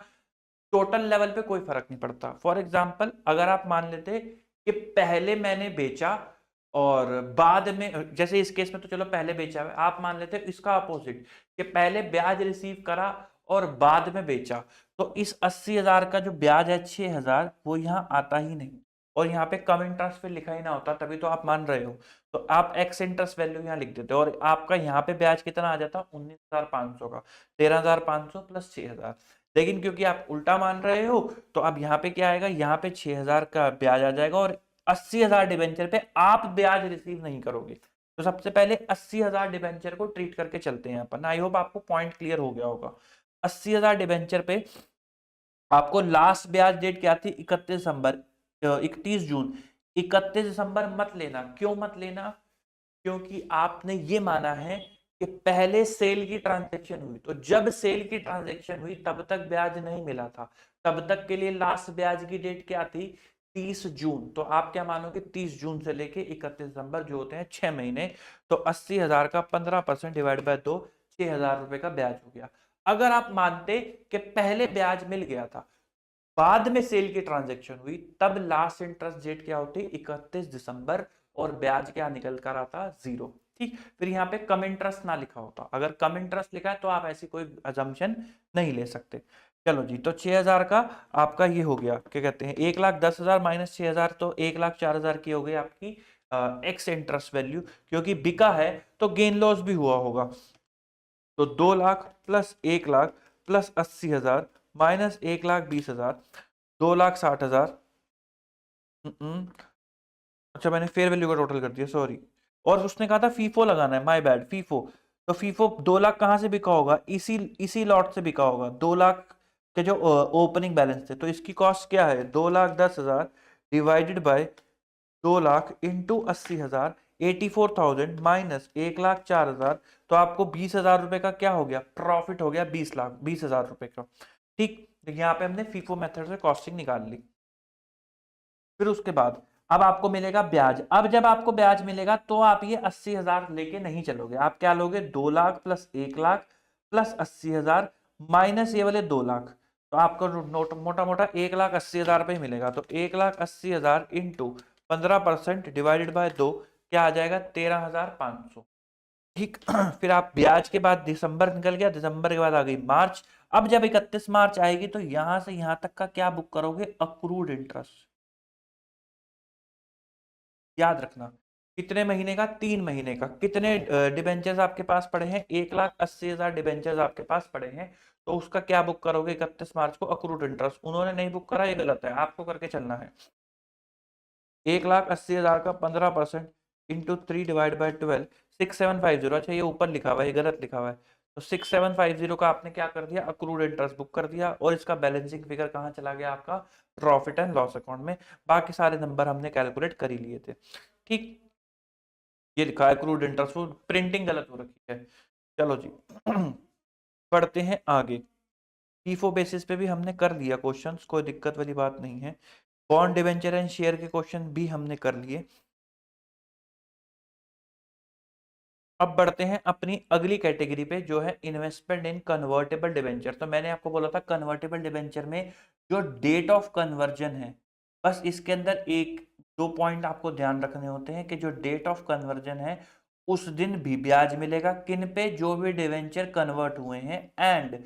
Speaker 1: टोटल लेवल पे कोई फर्क नहीं पड़ता। फॉर एग्जाम्पल अगर आप मान लेते कि पहले मैंने बेचा और बाद में, जैसे इस केस में तो चलो पहले बेचा है, आप मान लेते इसका अपोजिट कि पहले ब्याज रिसीव करा और बाद में बेचा, तो इस 80,000 का जो ब्याज है 6,000 वो यहाँ आता ही नहीं, और यहाँ पे कम इंटरेस्ट पे लिखा ही ना होता, तभी तो आप मान रहे हो। तो आप एक्स इंटरेस्ट वैल्यू यहाँ लिख देते हो और आपका यहाँ पे ब्याज कितना आ जाता 19,500 का, 13,500 प्लस 6,000। लेकिन क्योंकि आप उल्टा मान रहे हो तो अब यहाँ पे क्या आएगा, यहाँ पे 6,000 का ब्याज आ जाएगा और 80,000 डिबेंचर पे आप ब्याज रिसीव नहीं करोगे। तो सबसे पहले 80,000 डिबेंचर को ट्रीट करके चलते हैं अपन। आई होप आपको पॉइंट क्लियर हो गया होगा। 80,000 डिबेंचर पे आपको लास्ट ब्याज डेट क्या थी 31 दिसंबर, 31 जून। 31 दिसंबर मत लेना। क्यों मत लेना? क्योंकि आपने ये माना है कि पहले सेल की ट्रांजैक्शन हुई, तो जब सेल की ट्रांजैक्शन हुई तब तक ब्याज नहीं मिला था, तब तक के लिए लास्ट ब्याज की डेट क्या थी 30 जून। तो आप क्या मानोगे 30 जून से लेके 31 दिसंबर जो होते हैं 6 महीने, तो 80,000 का 15% डिवाइड बाय 2, 6,000 रुपए का ब्याज हो गया। अगर आप मानते कि पहले ब्याज मिल गया था बाद में सेल की ट्रांजैक्शन हुई, तब लास्ट इंटरेस्ट डेट क्या होती 31 दिसंबर और ब्याज क्या निकल कर आता 0। ठीक, फिर यहाँ पे कम इंटरेस्ट ना लिखा होता, अगर कम इंटरेस्ट लिखा है तो आप ऐसी कोई अजम्पशन नहीं ले सकते। चलो जी, तो 6,000 का आपका ये हो गया, क्या कहते हैं 1,10,000 माइनस 6,000, तो 1,04,000 की हो गई आपकी एक्स इंटरेस्ट वैल्यू। क्योंकि बिका है तो गेन लॉस भी हुआ होगा, तो 2 lakh plus 1 lakh plus 80,000 minus 1,20,000, 2,60,000। अच्छा मैंने फेयर वैल्यू का टोटल कर दिया, सॉरी। और उसने कहा था फीफो लगाना है, माय बैड, फीफो। तो फीफो 2 लाख कहाँ से बिका होगा, इसी लॉट से बिका होगा। 2 लाख के जो ओपनिंग बैलेंस थे, तो इसकी कॉस्ट क्या है 2,10,000 divided by 2 lakh into 80,000, 84,000 minus 1,04,000, तो आपको 20,000 रुपए का क्या हो गया प्रॉफिट हो गया, 20,20,000 रुपए का। ठीक, तो यहाँ पे हमने फीफो मेथड से कॉस्टिंग निकाल ली। फिर उसके बाद अब आपको मिलेगा ब्याज। अब जब आपको ब्याज मिलेगा तो आप ये 80,000 लेके नहीं चलोगे, आप क्या लोगे 2 lakh plus 1 lakh plus 80,000 minus ये वाले 2 लाख, तो आपको नोट मोटा मोटा 1,80,000 रुपये मिलेगा। तो 1,80,000 इंटू 15% डिवाइडेड बाय 2 क्या आ जाएगा 13,500। ठीक फिर आप ब्याज के बाद दिसंबर निकल गया, दिसंबर के बाद आ गई मार्च। अब जब 31 मार्च आएगी तो यहां से यहां तक का क्या बुक करोगे अक्रूड इंटरेस्ट। याद रखना कितने महीने का 3 महीने का। कितने डिबेंचर्स आपके पास पड़े हैं 1,80,000 डिबेंचर्स आपके पास पड़े हैं, तो उसका क्या बुक करोगे 31 मार्च को अक्रूड इंटरेस्ट। उन्होंने नहीं बुक करा ये गलत है, आपको करके चलना है। 1,80,000 का 15% इंटू 3 डिवाइड बाई 12, 6,750। अच्छा ये ऊपर लिखा हुआ है, ये गलत लिखा हुआ है। तो 6,750 का आपने क्या कर दिया अक्रूड इंटरेस्ट बुक कर दिया, और इसका बैलेंसिंग फिगर कहाँ चला गया आपका प्रॉफिट एंड लॉस अकाउंट में। बाकी सारे नंबर हमने कैलकुलेट कर ही लिए थे। ठीक, ये लिखा है अक्रूड इंटरेस्ट, वो प्रिंटिंग गलत हो रखी है। चलो जी पढ़ते हैं आगे। फीफो बेसिस पे भी हमने कर लिया क्वेश्चंस, कोई दिक्कत वाली बात नहीं है। बॉन्ड डिवेंचर एंड शेयर के क्वेश्चन भी हमने कर लिए। अब बढ़ते हैं अपनी अगली कैटेगरी पे जो है इन्वेस्टमेंट इन कन्वर्टेबल डिबेंचर। तो मैंने आपको बोला था कन्वर्टेबल डिबेंचर में जो डेट ऑफ कन्वर्जन है, बस इसके अंदर एक दो पॉइंट आपको ध्यान रखने होते हैं कि जो डेट ऑफ कन्वर्जन है उस दिन भी ब्याज मिलेगा किन पे, जो भी डिबेंचर कन्वर्ट हुए हैं, एंड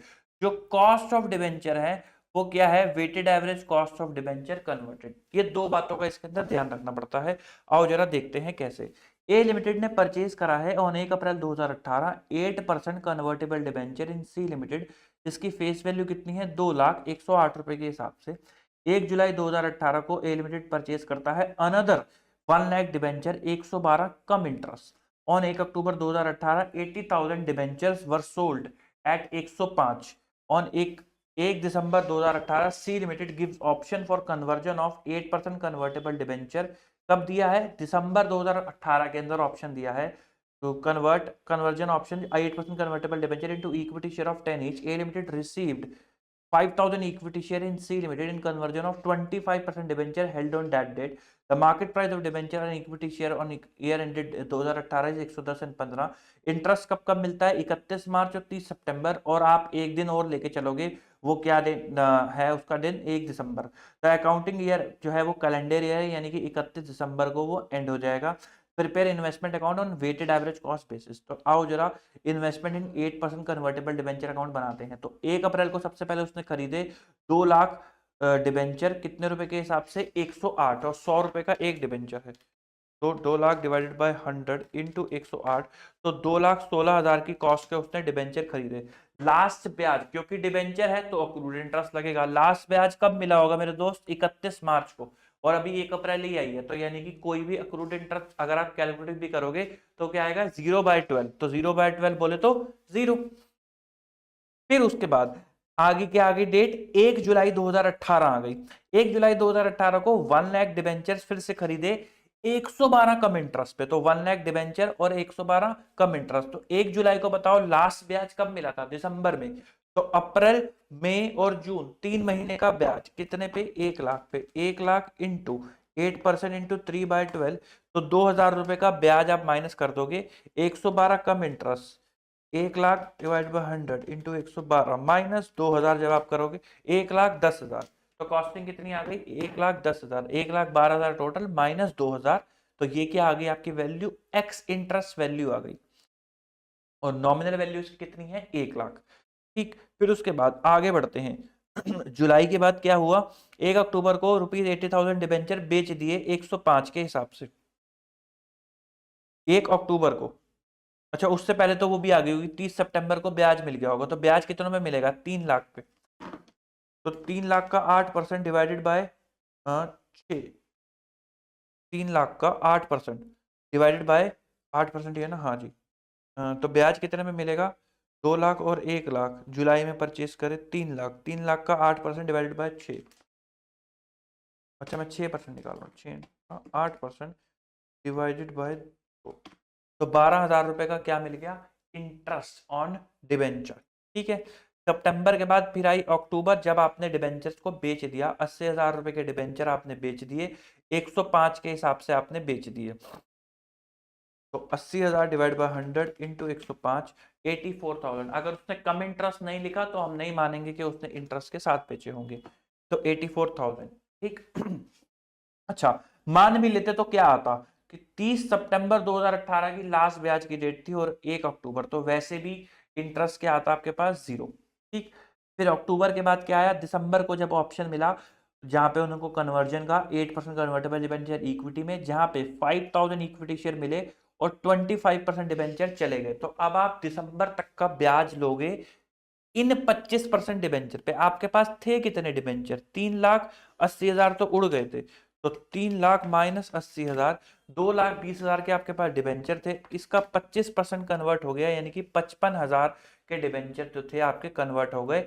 Speaker 1: जो कॉस्ट ऑफ डिबेंचर है वो क्या है weighted average cost of debenture converted. ये दो बातों का इसके अंदर ध्यान रखना पड़ता है। आओ जरा देखते हैं कैसे। ए लिमिटेड ने परचेज करा है on 1 April 2018 8% convertible debenture in C limited, जिसकी फेस वैल्यू कितनी है 2,01,08 रुपए के हिसाब से। 1 जुलाई 2018 को ए लिमिटेड परचेज करता है another 1 lakh debenture 112 cum interest. On 1 October 2018 80,000 debentures were sold at 105। On 1 December 2018 C limited gives option for conversion of 8% convertible debenture. कब दिया है? दिसंबर 2018 के अंदर ऑप्शन दिया है। तो conversion option 8% convertible debenture into equity share of 10 each. A limited received 5,000 equity share in C Limited in conversion of 25% debenture held on that date. The market price of debenture and equity share on year ended 2018 is 110 and 15। Interest कब कब मिलता है? 31 मार्च और 30 सितंबर, और आप एक दिन और लेके चलोगे, वो क्या दिन है उसका दिन? 1 दिसंबर। तो अकाउंटिंग ईयर जो है वो कैलेंडर ईयर है, यानी कि 31 दिसंबर को वो एंड हो जाएगा। Prepare investment account on weighted average cost basis. तो आओ जरा investment in 8% convertible debenture account बनाते हैं। तो 1 अप्रैल को सबसे पहले उसने खरीदे 2 लाख डिबेंचर, कितने रुपए के हिसाब से? 108, और 100 रुपए का एक डिबेंचर है। तो 2 लाख डिवाइडेड बाय 100 इंटू 108, तो 2,16,000 की कॉस्ट के उसने डिबेंचर खरीदे। लास्ट ब्याज, क्योंकि डिबेंचर है तो अक्रूड इंटरेस्ट लगेगा। लास्ट ब्याज कब मिला होगा मेरे दोस्त? 31 मार्च को, और अभी 1 अप्रैल ही आई है, तो यानी कि कोई भी अक्रूड इंटरेस्ट अगर आप कैलकुलेट भी करोगे तो क्या आएगा? 0/12। तो 0/12 बोले तो 0। फिर उसके बाद आगे के आगे डेट 1 जुलाई 2018 आ गई। 1 जुलाई 2018 को 1 लाख डिबेंचर फिर से खरीदे 112 कम इंटरेस्ट पे। तो 1 लाख डिबेंचर और 112 कम इंटरेस्ट। तो 1 जुलाई को बताओ लास्ट ब्याज कब मिला था? दिसंबर में। तो अप्रैल, मई और जून 3 महीने का ब्याज कितने पे? 1 लाख पे। 1 लाख इंटू 8% इंटू 3/12, तो 2,000 रुपए का ब्याज आप माइनस कर दोगे। 112 cum interest, 1 lakh divide by 100 into 112 minus 2,000 जब आप करोगे 1,10,000। तो कॉस्टिंग कितनी आ गई? 1,10,000। 1,12,000 टोटल माइनस 2,000। तो ये क्या आ गई आपकी वैल्यू? एक्स इंटरेस्ट वैल्यू आ गई, और नॉमिनल वैल्यू कितनी है? 1 लाख। ठीक, फिर उसके बाद आगे बढ़ते हैं। जुलाई के बाद क्या हुआ? 1 अक्टूबर को ₹80,000 डिबेंचर बेच दिए 105 के हिसाब से। 1 अक्टूबर को, अच्छा उससे पहले तो वो भी आ गई होगी, 30 सितंबर को ब्याज मिल गया होगा। तो ब्याज कितनों में मिलेगा? 3 लाख पे। तो 3 लाख का 8% डिवाइडेड बाय 6, 3 लाख का 8% डिवाइडेड बाय 8% है ना? हाँ जी। तो ब्याज कितने में मिलेगा? 2 लाख और 1 लाख। जुलाई में परचेस करे 3 लाख, 3 लाख का 8% डिवाइडेड बाय 6। अच्छा मैं 6% निकाल रहा हूँ, 8% डिवाइडेड बाय 2, तो 12,000 रुपए का क्या मिल गया? Interest on debenture. ठीक है। सितंबर के बाद फिर आई अक्टूबर, जब आपने डिबेंचर्स को बेच दिया। 80,000 रुपए के डिबेंचर आपने बेच दिए, 105 के हिसाब से आपने बेच दिए। तो 80,000 डिवाइड बाय 100 इंटू 105, 84,000। अगर उसने कम इंटरेस्ट नहीं लिखा तो हम नहीं मानेंगे कि उसने इंटरेस्ट के साथ बेचे होंगे। तो 84,000। ठीक। अच्छा, मान भी लेते तो क्या आता कि 30 सितंबर 2018 की लास्ट ब्याज की डेट थी और 1 अक्टूबर, तो वैसे भी इंटरेस्ट क्या आता आपके पास? 0। ठीक। फिर अक्टूबर के बाद क्या आया? दिसंबर को जब ऑप्शन मिला, जहां पे उनको कन्वर्जन का 8% कन्वर्टेबल डिबेंचर इक्विटी में, जहां पे 5,000 इक्विटी शेयर मिले और 25% डिबेंचर चले गए। तो अब आप दिसंबर तक का ब्याज लोगे इन 25% डिबेंचर पे। आपके पास थे कितने डिबेंचर? 3,80,000 तो उड़ गए थे। तो 3 लाख माइनस 80,000, 2,20,000 के आपके पास डिबेंचर थे। इसका 25% कन्वर्ट हो गया, यानी कि 55,000 के डिबेंचर जो थे आपके कन्वर्ट हो गए।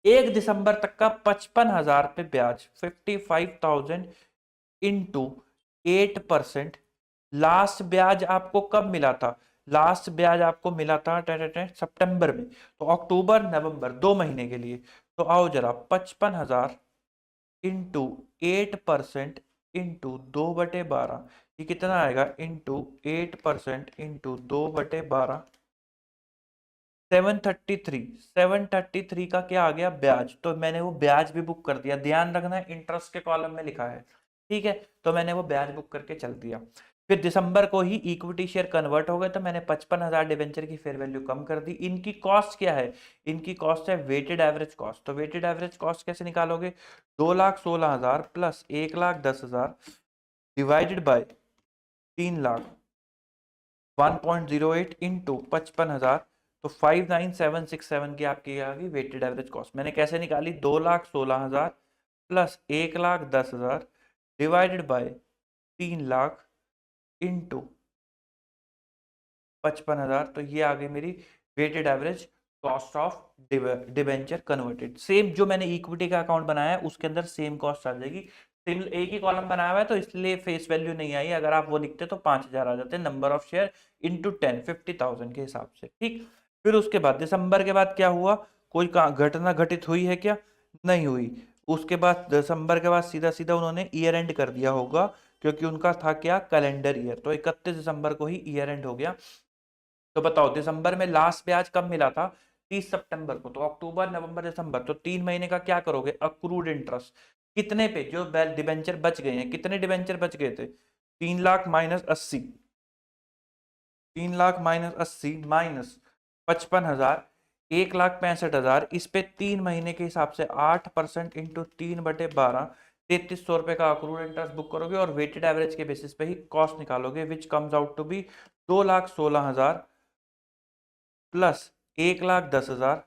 Speaker 1: 1 दिसंबर तक का 55,000 पे ब्याज, 55,000 इंटू 8%। लास्ट ब्याज आपको कब मिला था? लास्ट ब्याज आपको मिला था सितंबर में। तो अक्टूबर नवंबर 2 महीने के लिए। तो आओ जरा 55,000 इंटू 8% इंटू 2/12, ये कितना आएगा? इंटू 8% इंटू 2/12, 733 का क्या आ गया? ब्याज। तो मैंने वो ब्याज भी बुक कर दिया। ध्यान रखना इंटरेस्ट के कॉलम में लिखा है। ठीक है, तो मैंने वो ब्याज बुक करके चल दिया। फिर दिसंबर को ही इक्विटी शेयर कन्वर्ट हो गए, तो मैंने 55,000 डिवेंचर की फेयर वैल्यू कम कर दी। इनकी कॉस्ट क्या है? इनकी कॉस्ट है वेटेड एवरेज कॉस्ट। तो वेटेड एवरेज कॉस्ट कैसे निकालोगे? 2,16,000 plus 1,10,000 divided by 3 lakh, 1.08 into 55,000, तो 59,767 की आपकी आ गई वेटेड एवरेज कॉस्ट। मैंने कैसे निकाली? 2,16,000 प्लस 1,10,000 डिवाइडेड बाय 3,00,000 इंटू 55,000, तो ये आ गई मेरी weighted average cost of debenture converted. Same जो मैंने इक्विटी का अकाउंट बनाया है उसके अंदर सेम कॉस्ट आ जाएगी। सेम एक ही कॉलम बनाया हुआ है तो इसलिए फेस वैल्यू नहीं आई। अगर आप वो लिखते तो 5,000 आ जाते, नंबर ऑफ शेयर इंटू 10, 50,000 के हिसाब से। ठीक, फिर उसके बाद दिसंबर के बाद क्या हुआ? कोई घटना घटित हुई है क्या? नहीं हुई। उसके बाद दिसंबर के बाद सीधा सीधा उन्होंने ईयर एंड कर दिया होगा, क्योंकि उनका था क्या? Calendar year. तो 31 दिसंबर को ही ईयर एंड हो गया। तो बताओ दिसंबर में लास्ट ब्याज कब मिला था? 30 सितंबर को। तो अक्टूबर, नवंबर, दिसंबर, तो 3 महीने का क्या करोगे? अक्रूड इंटरेस्ट कितने पे? जो डिबेंचर बच गए हैं, कितने डिबेंचर बच गए थे? 3,00,000 माइनस 80, 3,00,000 माइनस 80 माइनस 55,000, 1,65,000। इस पे 3 महीने के हिसाब से 8% इंटू 3/12, 3,300 रुपए का अक्रूड इंटरेस्ट बुक करोगे और वेटेड एवरेज के बेसिस पे ही कॉस्ट निकालोगे, which comes out to be 2,16,000 plus 1,10,000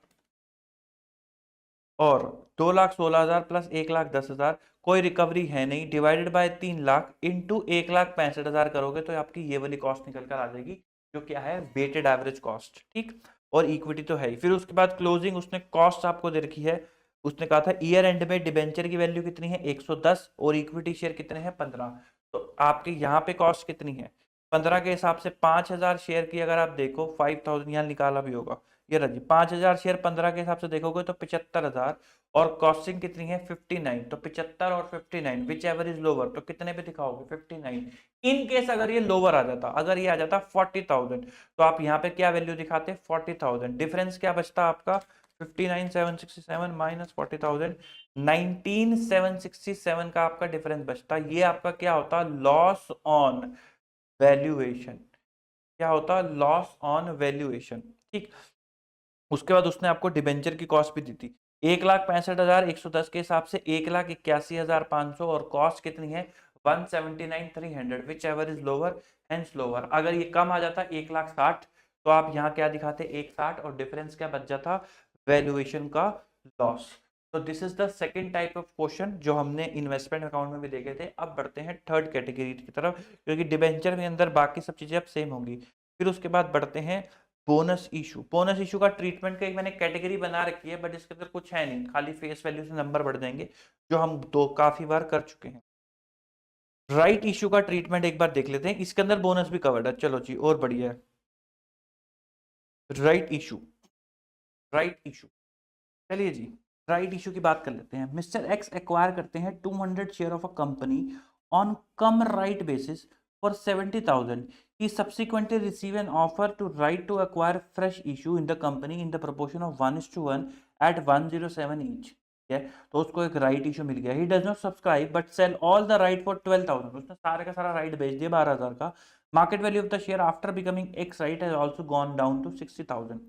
Speaker 1: और 2,16,000 प्लस 1,10,000, कोई रिकवरी है नहीं, डिवाइडेड बाय 3,00,000 इंटू 1,65,000 करोगे तो आपकी ये वाली कॉस्ट निकल कर आ जाएगी, जो क्या है? Weighted average cost. ठीक, और इक्विटी तो है ही। फिर उसके बाद क्लोजिंग, उसने कॉस्ट आपको दे रखी है। उसने कहा था ईयर एंड में डिबेंचर की वैल्यू कितनी है? 110 और इक्विटी शेयर कितने हैं? 15। तो आपके यहाँ पे कॉस्ट कितनी है? 15 के हिसाब से 5,000 शेयर की अगर आप देखो, 5,000 यहाँ निकाला भी होगा, ये रही 5,000 शेयर 15 के हिसाब से देखोगे तो 75,000 और कॉस्टिंग कितनी है? 59। तो 75 और 59 विच एवर इज लोअर, तो कितने पे दिखाओगे? 59। इन केस अगर ये लोअर आ जाता, अगर ये आ जाता 40,000, तो आप यहाँ पे क्या वैल्यू दिखाते? 40,000। डिफरेंस क्या बचता आपका? 59,767 माइनस 40,000, 19,767 का आपका डिफरेंस बचता। ये आपका क्या होता? Loss on valuation. क्या होता? Loss on valuation. ठीक, उसके बाद उसने आपको डिबेंचर की कॉस्ट भी दी थी 1,65,110 के हिसाब से 1,81,500 और कॉस्ट कितनी है? 179,300 which ever is lower, hence lower. अगर ये कम आ जाता 1,60,000, तो आप यहाँ क्या दिखाते? 1,60 और डिफरेंस क्या बच जाता? वैल्यूएशन का लॉस। तो this is the second type of question जो हमने इन्वेस्टमेंट अकाउंट में भी देखे थे। अब बढ़ते हैं थर्ड कैटेगरी की तरफ, क्योंकि डिबेंचर के अंदर बाकी सब चीजें अब सेम होंगी। फिर उसके बाद बढ़ते हैं बोनस इशू। बोनस इशू का ट्रीटमेंट का एक मैंने कैटेगरी बना रखी है, बट इसके अंदर कुछ है नहीं, खाली फेस वैल्यू से नंबर बढ़ जाएंगे, जो हम दो काफी बार कर चुके हैं। राइट इशू का ट्रीटमेंट एक बार देख लेते हैं, इसके अंदर बोनस भी कवर्ड है। चलो जी, और बढ़िया है। राइट इशू, राइट इशू, चलिए जी राइट इशू की बात कर लेते हैं। मिस्टर एक्स एक्वायर करते हैं 200 share of a company on come right basis for 70,000. He subsequently received an offer to right to acquire fresh issue in the company in the proportion of 1:1 at 107 each. है, तो उसको एक राइट इशू मिल गया। He does not subscribe but sell all the right for 12,000. उसने सारे का सारा राइट बेच दिया 12,000 का। Market value of the share after becoming ex right has also gone down to 60,000.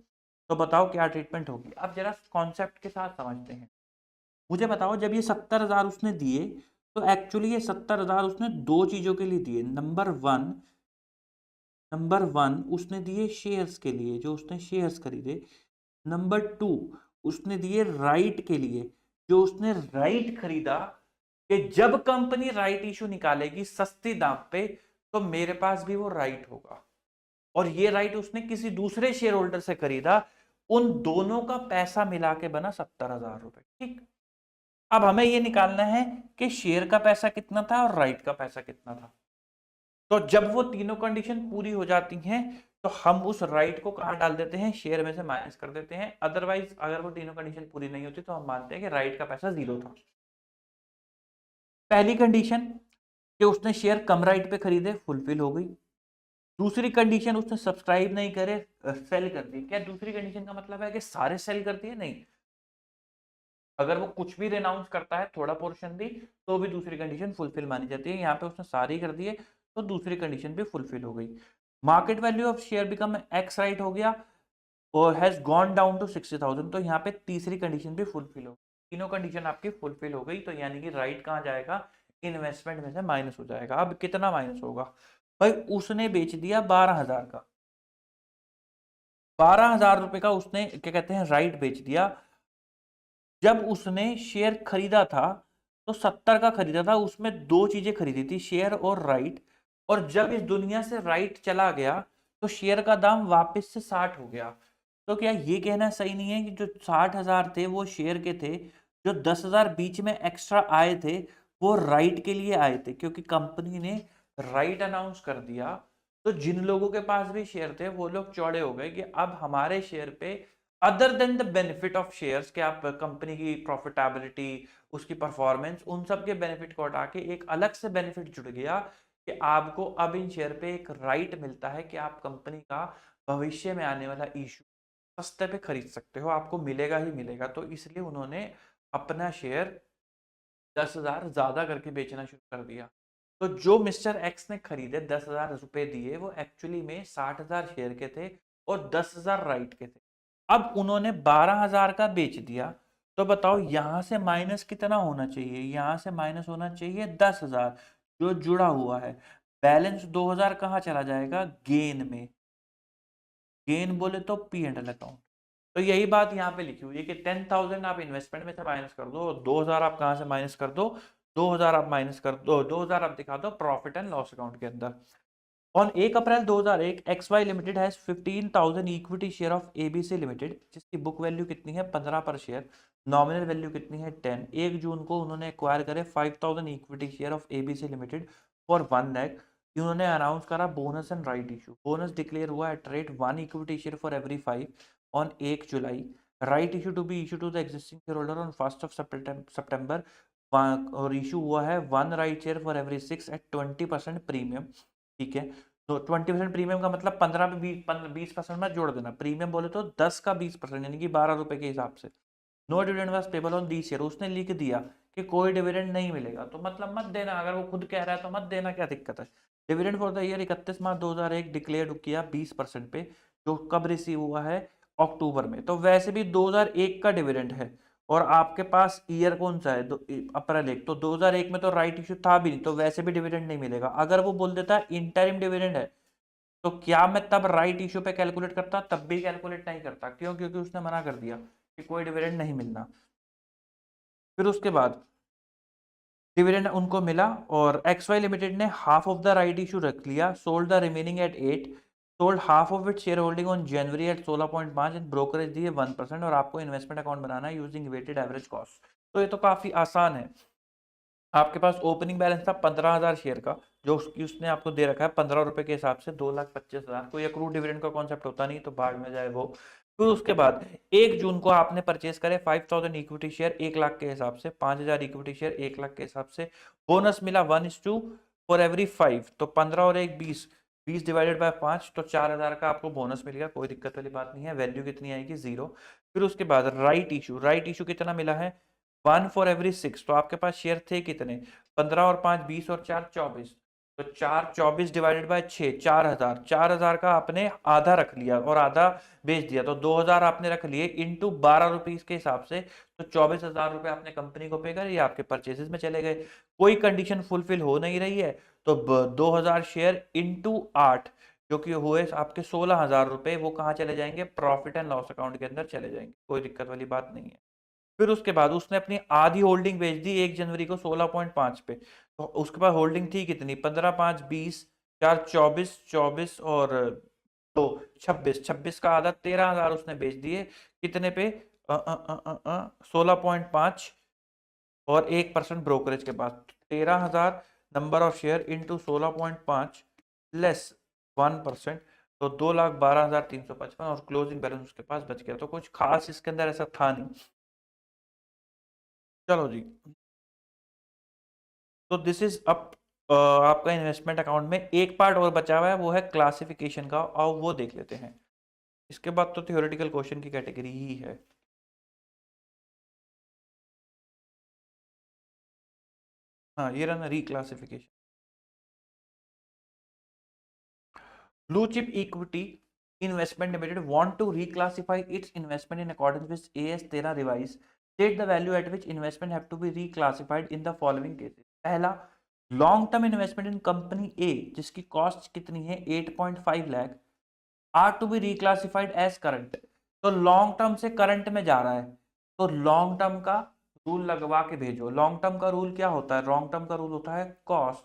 Speaker 1: तो बताओ क्या ट्रीटमेंट होगी। अब जरा कॉन्सेप्ट के साथ समझते हैं। मुझे बताओ, जब ये 70,000 उसने दिए, तो एक्चुअली ये 70,000 उसने दो चीजों के लिए दिए। नंबर वन उसने दिए शेयर्स के लिए, जो उसने शेयर्स खरीदे। नंबर टू उसने दिए राइट के लिए, जो उसने राइट खरीदा कि जब कंपनी राइट इशू निकालेगी सस्ती दाम पे, तो मेरे पास भी वो राइट होगा। और ये राइट उसने किसी दूसरे शेयर होल्डर से खरीदा। उन दोनों का पैसा मिला के बना 70,000 रुपए। ठीक, अब हमें ये निकालना है कि शेयर का पैसा कितना था और राइट का पैसा कितना था। तो जब वो तीनों कंडीशन पूरी हो जाती हैं, तो हम उस राइट को कहां डाल देते हैं? शेयर में से माइनस कर देते हैं। अदरवाइज अगर वो तीनों कंडीशन पूरी नहीं होती तो हम मानते हैं कि राइट का पैसा 0 था। पहली कंडीशन कि उसने शेयर कम राइट पे खरीदे, फुलफिल हो गई। दूसरी कंडीशन उसने सब्सक्राइब नहीं करे, सेल कर दी। क्या दूसरी कंडीशन का मतलब है कि सारे सेल कर दिए? नहीं, अगर वो कुछ भी रेनाउंस करता है, थोड़ा पोर्शन भी, तो भी दूसरी कंडीशन फुलफिल मानी जाती है। यहाँ पे उसने सारी कर दिए तो दूसरी कंडीशन भी फुलफिल हो गई। Market value of share become ex right हो गया और हैज गॉन डाउन टू 60,000, तो यहाँ पे तीसरी कंडीशन भी फुलफिल हो गई। तीनों कंडीशन आपकी फुलफिल हो गई, तो यानी कि राइट कहाँ जाएगा? इन्वेस्टमेंट में से माइनस हो जाएगा। अब कितना माइनस होगा भाई? उसने बेच दिया 12,000 का, 12,000 का उसने क्या कहते हैं राइट बेच दिया। जब उसने शेयर खरीदा था तो 70 का खरीदा था, उसमें दो चीजें खरीदी थी, शेयर और राइट। और जब इस दुनिया से राइट चला गया तो शेयर का दाम वापस से 60 हो गया। तो क्या ये कहना सही नहीं है कि जो 60,000 थे वो शेयर के थे, जो 10,000 बीच में एक्स्ट्रा आए थे वो राइट के लिए आए थे, क्योंकि कंपनी ने राइट अनाउंस कर दिया। तो जिन लोगों के पास भी शेयर थे वो लोग चौड़े हो गए कि अब हमारे शेयर पे other than the benefit of shares, कि आप कंपनी की प्रॉफिटेबिलिटी, उसकी परफॉर्मेंस, उन सब के बेनिफिट को हटा के एक अलग से बेनिफिट जुड़ गया कि आपको अब इन शेयर पे एक राइट मिलता है कि आप कंपनी का भविष्य में आने वाला इशू सस्ते पे खरीद सकते हो, आपको मिलेगा ही मिलेगा। तो इसलिए उन्होंने अपना शेयर 10,000 ज्यादा करके बेचना शुरू कर दिया। तो जो मिस्टर एक्स ने खरीदे 10,000 रुपए दिए, वो एक्चुअली में 60,000 शेयर के थे और 10,000 राइट के थे। अब उन्होंने 12,000 का बेच दिया। तो बताओ यहां से माइनस कितना होना चाहिए, यहां से माइनस होना चाहिए 10,000 जो जुड़ा हुआ है। बैलेंस 2,000 कहाँ चला जाएगा, गेन में। गेन बोले तो पी एंड एल अकाउंट। तो यही बात यहाँ पे लिखी हुई है कि 10,000 आप इन्वेस्टमेंट में से माइनस कर दो, 2,000 आप कहाँ से माइनस कर दो, 2,000 आप माइनस कर दो, 2,000 आप दिखा दो प्रॉफिट एंड लॉस अकाउंट के अंदर। On 1 April 2001 XY limited has 15,000 equity share of ABC limited, जिसकी बुक वैल्यू कितनी है 15 पर शेयर, नॉमिनल वैल्यू कितनी है 10। 1 जून को उन्होंने एक्वायर करे 5,000 equity share of ABC limited for 1 lakh. उन्होंने अनाउंस करा bonus and right issue. Bonus declare हुआ at rate 1 equity share for every 5 on 1 July. Right issue to be issue to the existing share holder on 1 September. और इशू हुआ है 1 right share for every 6 at 20% premium. ठीक है, तो 20% प्रीमियम का मतलब 15 पे 20% में जोड़ देना, प्रीमियम बोले तो 10 का 20%, यानी कि 12 रुपए के हिसाब से। No dividend was payable on the share, उसने लिख दिया कि कोई डिविडेंड नहीं मिलेगा, तो मतलब मत देना। अगर वो खुद कह रहा है तो मत देना, क्या दिक्कत है। Dividend for the year 31 March 2001 declare किया 20% पे, जो कब रिसीव हुआ है, अक्टूबर में। तो वैसे भी 2001 का डिविडेंड है और आपके पास ईयर कौन सा है, अप्रैल 1, तो 2001 में तो राइट इशू था भी नहीं, तो वैसे भी डिविडेंड नहीं मिलेगा। अगर वो बोल देता है इंटरिम डिविडेंड है, तो क्या मैं तब राइट इशू पे कैलकुलेट करता, तब भी कैलकुलेट नहीं करता। क्यों, क्योंकि उसने मना कर दिया कि कोई डिविडेंड नहीं मिलना। फिर उसके बाद डिविडेंड उनको मिला और XY लिमिटेड ने half of the right issue रख लिया, sold the remaining at 8, sold half of it share holding on January at 16.5 and brokerage दिए 1%। और आपको इन्वेस्टमेंट अकाउंट बनाना है यूजिंग वेटेड एवरेज कॉस्ट। तो ये तो काफी आसान है। आपके पास ओपनिंग बैलेंस था 15,000 शेयर का, जो उसने आपको दे रखा है 15 रुपए के हिसाब से 2,25,000। कोई अक्रूड डिविडेंड का कॉन्सेप्ट होता नहीं, तो बाद में जाए वो। फिर उसके बाद 1 जून को आपने परचेस करे 5,000 इक्विटी शेयर 1 लाख के हिसाब से, 5,000 इक्विटी शेयर 1 लाख के हिसाब से। बोनस मिला 1:2 फॉर एवरी 5, तो 15 और 1 20, 20 डिवाइडेड बाय 5, तो 4,000 का आपको बोनस मिल गया। कोई दिक्कत वाली बात नहीं है। वैल्यू कितनी आएगी, 0। फिर उसके बाद राइट इशू, राइट इशू कितना मिला है 1 फॉर एवरी 6। तो आपके पास शेयर थे कितने, 15 और 5 20 और 4 24, तो 4 24 डिवाइडेड बाय 6, 4,000। 4,000 का आपने आधा रख लिया और आधा बेच दिया, तो 2,000 आपने रख लिए इंटू 12 रुपीज के हिसाब से, तो 24,000 रुपए आपने कंपनी को पे कर, ये आपके परचेसेस में चले गए। कोई कंडीशन फुलफिल हो नहीं रही है, तो 2,000 शेयर इंटू 8, जो कि हुए आपके 16,000 रुपए, वो कहाँ चले जाएंगे, प्रॉफिट एंड लॉस अकाउंट के अंदर चले जाएंगे। कोई दिक्कत वाली बात नहीं है। फिर उसके बाद उसने अपनी आधी होल्डिंग बेच दी 1 जनवरी को 16.5 पे। तो उसके पास होल्डिंग थी कितनी, 15 5 20, 4 24, 24 और 2 26, 26 का आधा 13,000 उसने बेच दिए। कितने पे, 16.5 और 1% ब्रोकरेज के पास, 13,000 number of share into 16.5 less 1%, तो 2,12,355 और क्लोजिंग बैलेंस उसके पास बच गया। तो कुछ खास इसके अंदर ऐसा था नहीं। चलो जी, तो दिस इज अप आपका इन्वेस्टमेंट अकाउंट में एक पार्ट और बचा हुआ है, वो है क्लासिफिकेशन का, और वो देख लेते हैं। इसके बाद तो थ्योरेटिकल क्वेश्चन की कैटेगरी ही है। हाँ, ये रहा reclassification. Blue chip equity investment limited want to reclassify its investment in accordance with AS 13 revise, state the value at which investment have to be reclassified in the following cases. पहला, long term investment in company A, जिसकी कॉस्ट कितनी है 8.5 lakh, are to be reclassified as current, तो लॉन्ग टर्म से करंट में जा रहा है, तो लॉन्ग टर्म का रूल लगवा के भेजो। लॉन्ग टर्म का रूल क्या होता है? लॉन्ग टर्म का रूल होता है कॉस्ट,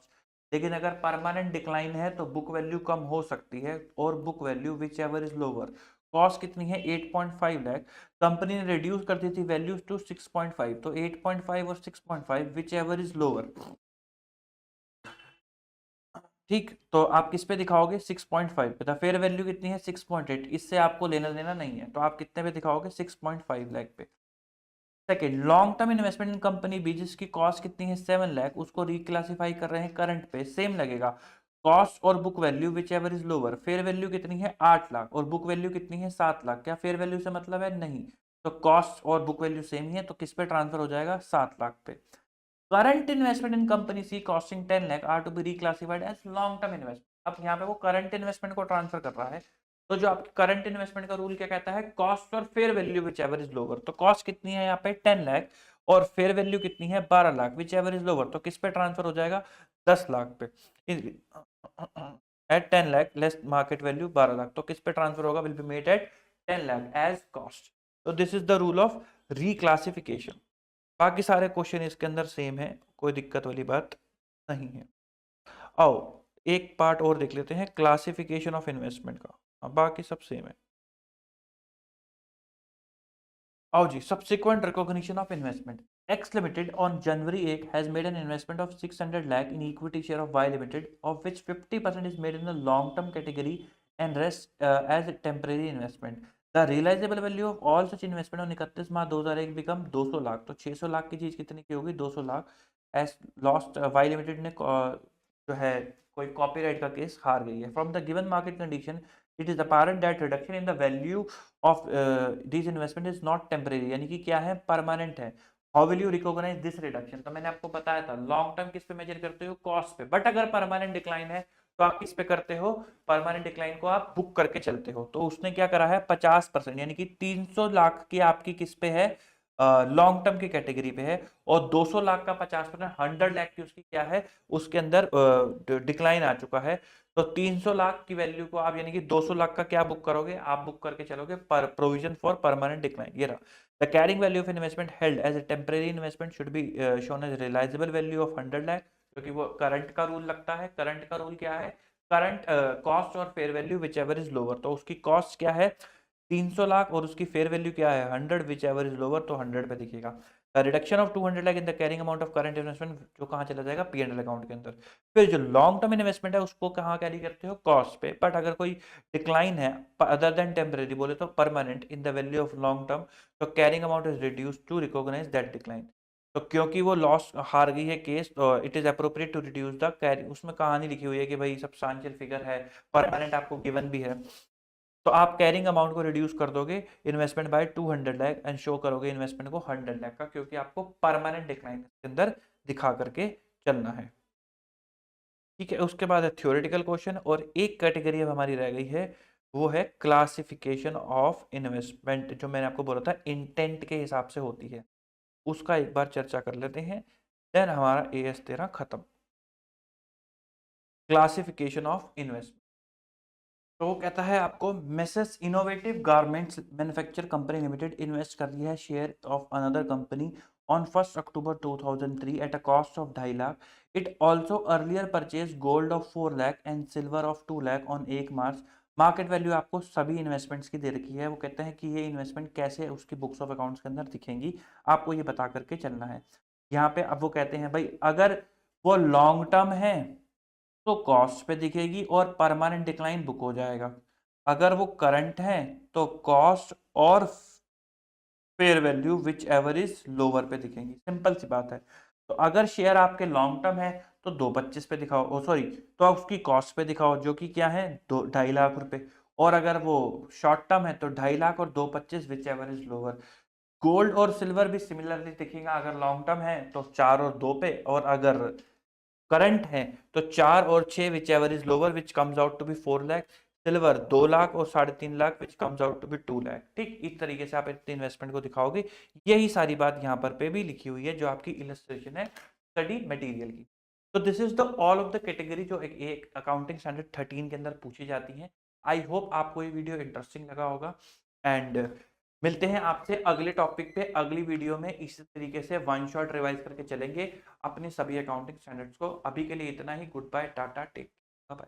Speaker 1: लेकिन अगर परमानेंट डिक्लाइन है तो बुक वैल्यू कम हो सकती है, और book value which ever is lower. Cost कितनी है? 8.5 लाख, कंपनी ने रिड्यूस कर दी थी वैल्यूज टू 6.5, तो 8.5 और 6.5 विच एवर इज लोअर। ठीक, तो आप किस पे दिखाओगे? 6.5 पे। तो फेयर वैल्यू कितनी है? 6.8, इससे आपको लेना देना नहीं है, तो आप कितने पे दिखाओगे? 6.5 लाख पे। Second, long term investment in company B जिसकी कॉस्ट कितनी है? 7 लाख, उसको रिक्लासिफाई कर रहे हैं करंट पे, सेम लगेगा। कॉस्ट और book value which ever is lower. Fair value कितनी है? 8 लाख, और बुक वैल्यू कितनी है? 7 लाख। क्या फेयर वैल्यू से मतलब है? नहीं। तो कॉस्ट और बुक वैल्यू सेम ही है, तो किस पे ट्रांसफर हो जाएगा? 7 लाख पे। Current investment in company C costing 10 lakh are to be reclassified as long term investment. अब यहाँ पे वो करंट इन्वेस्टमेंट को ट्रांसफर कर रहा है, तो जो आपके करंट इन्वेस्टमेंट का रूल क्या कहता है? कॉस्ट और fair value which ever is lower. तो कॉस्ट कितनी है यहाँ पे? 10 लाख, और फेयर वैल्यू कितनी है? 12 lakh, which ever is lower, तो किस पे ट्रांसफर हो जाएगा? 10 लाख पे। At 10 lakh less market value 12 lakh, तो किस पे ट्रांसफर होगा? Will be made at 10 lakh as cost. तो this is the rule of reclassification. बाकी सारे क्वेश्चन इसके अंदर सेम है, कोई दिक्कत वाली बात नहीं है। आओ एक पार्ट और देख लेते हैं, क्लासिफिकेशन ऑफ इन्वेस्टमेंट का। अब बाकी सब सेम है। आओ जी, subsequent recognition of investment. X limited on January 1 has made an investment of 600 lakh in equity share of Y limited, of which 50% is made in the long term category and rest as temporary investment. The realizable value of all such investment on 31 March 2001 become 200 lakh. तो 600 लाख की चीज कितनी की होगी? 200 lakh. As lost Y limited ने जो है कोई कॉपीराइट का केस हार गई है। From the given market condition it is apparent that reduction in the value of these investment is not temporary, यानी कि क्या है? परमानेंट है। How will you recognise this reduction? तो मैंने आपको बताया था लॉन्ग टर्म किस पे मेजर करते हो? कॉस्ट पे। बट अगर परमानेंट डिक्लाइन है तो आप किस पे करते हो? परमानेंट डिक्लाइन को आप बुक करके चलते हो। तो उसने क्या करा है? 50%, यानी कि 300 लाख की आपकी किस पे है? लॉन्ग टर्म की कैटेगरी पे है, और 200 लाख का 50%, 100 लाख की उसकी क्या है? उसके अंदर डिक्लाइन आ चुका है। तो 300 लाख की वैल्यू को आप यानी कि 200 लाख का क्या बुक करोगे? आप बुक करके चलोगे पर प्रोविजन फॉर परमानेंट डिक्लाइन। ये रहा। The carrying value of investment held as a temporary investment should be shown as realisable value of 100 lakh, क्योंकि वो करंट का रूल लगता है। करंट का रूल क्या है? करंट कॉस्ट और fair value which ever is lower. तो उसकी कॉस्ट क्या है? 300 लाख, और उसकी फेयर वैल्यू क्या है? 100, विच एवर इज लोअर, तो 100 पे दिखेगा। Reduction of 200 lakh in the carrying amount of current investment, जो कहाँ चला जाएगा? P&L अकाउंट के अंदर। फिर जो लॉन्ग टर्म इन्वेस्टमेंट है उसको कहाँ कैरी करते हो? कॉस्ट पे। बट अगर कोई डिक्लाइन है अदर देन टेम्परेरी, बोले तो permanent in the value of long term, तो carrying amount is reduce to recognize that decline. तो क्योंकि वो लॉस हार गई है केस, तो it is appropriate to reduce the carry. उसमें कहानी लिखी हुई है कि भाई सब्सटेंशियल फिगर है, परमानेंट आपको गिवन भी है, तो आप कैरिंग अमाउंट को रिड्यूस कर दोगे investment by 200 lakh and show करोगे इन्वेस्टमेंट को 100 लाख का, क्योंकि आपको परमानेंट डिक्लाइन के अंदर दिखा करके चलना है। ठीक है, उसके बाद है थ्योरेटिकल क्वेश्चन, और एक कैटेगरी अब हमारी रह गई है, वो है क्लासिफिकेशन ऑफ इन्वेस्टमेंट, जो मैंने आपको बोला था इंटेंट के हिसाब से होती है। उसका एक बार चर्चा कर लेते हैं, देन हमारा AS 13 खत्म। क्लासिफिकेशन ऑफ इन्वेस्टमेंट, तो वो कहता है आपको Messrs innovative garments manufacture company limited invest कर लिया है share of another company on 1 October 2003 at a cost of 2.5 lakh. It also earlier purchase gold of 4 lakh and silver of 2 lakh on 1 March. Market value आपको सभी इन्वेस्टमेंट्स की दे रखी है। वो कहते हैं कि ये इन्वेस्टमेंट कैसे उसकी बुक्स ऑफ अकाउंट्स के अंदर दिखेंगी, आपको ये बता करके चलना है। यहाँ पे अब वो कहते हैं भाई अगर वो लॉन्ग टर्म है तो कॉस्ट पे दिखेगी और परमानेंट डिक्लाइन बुक हो जाएगा। अगर वो करंट है तो कॉस्ट और fair value which ever is lower पे दिखेंगी। सिंपल सी बात है। तो अगर शेयर आपके लॉन्ग टर्म है तो 2.25 पे दिखाओ, ओ सॉरी, तो आप उसकी कॉस्ट पे दिखाओ जो कि क्या है? 2.5 लाख रुपए। और अगर वो शॉर्ट टर्म है तो 2.5 लाख और 2.25 which ever is lower. Gold और सिल्वर भी सिमिलरली दिखेगा, अगर लॉन्ग टर्म है तो 4 और 2 पे, और अगर करंट है तो 4 और 6 which ever is lower which comes out to be 4 lakh. Silver 2 lakh और 3.5 lakh which comes out to be 2 lakh. ठीक, इस तरीके से आप इतने इन्वेस्टमेंट को दिखाओगे। यही सारी बात यहाँ पर पे भी लिखी हुई है जो आपकी इलस्ट्रेशन है स्टडी मटेरियल की। तो this is the all of the category जो एक अकाउंटिंग स्टैंडर्ड 13 के अंदर पूछी जाती है। आई होप आपको ये वीडियो इंटरेस्टिंग लगा होगा एंड मिलते हैं आपसे अगले टॉपिक पे अगली वीडियो में। इसी तरीके से वन शॉट रिवाइज करके चलेंगे अपने सभी अकाउंटिंग स्टैंडर्ड्स को। अभी के लिए इतना ही। Goodbye, tata, take, bye.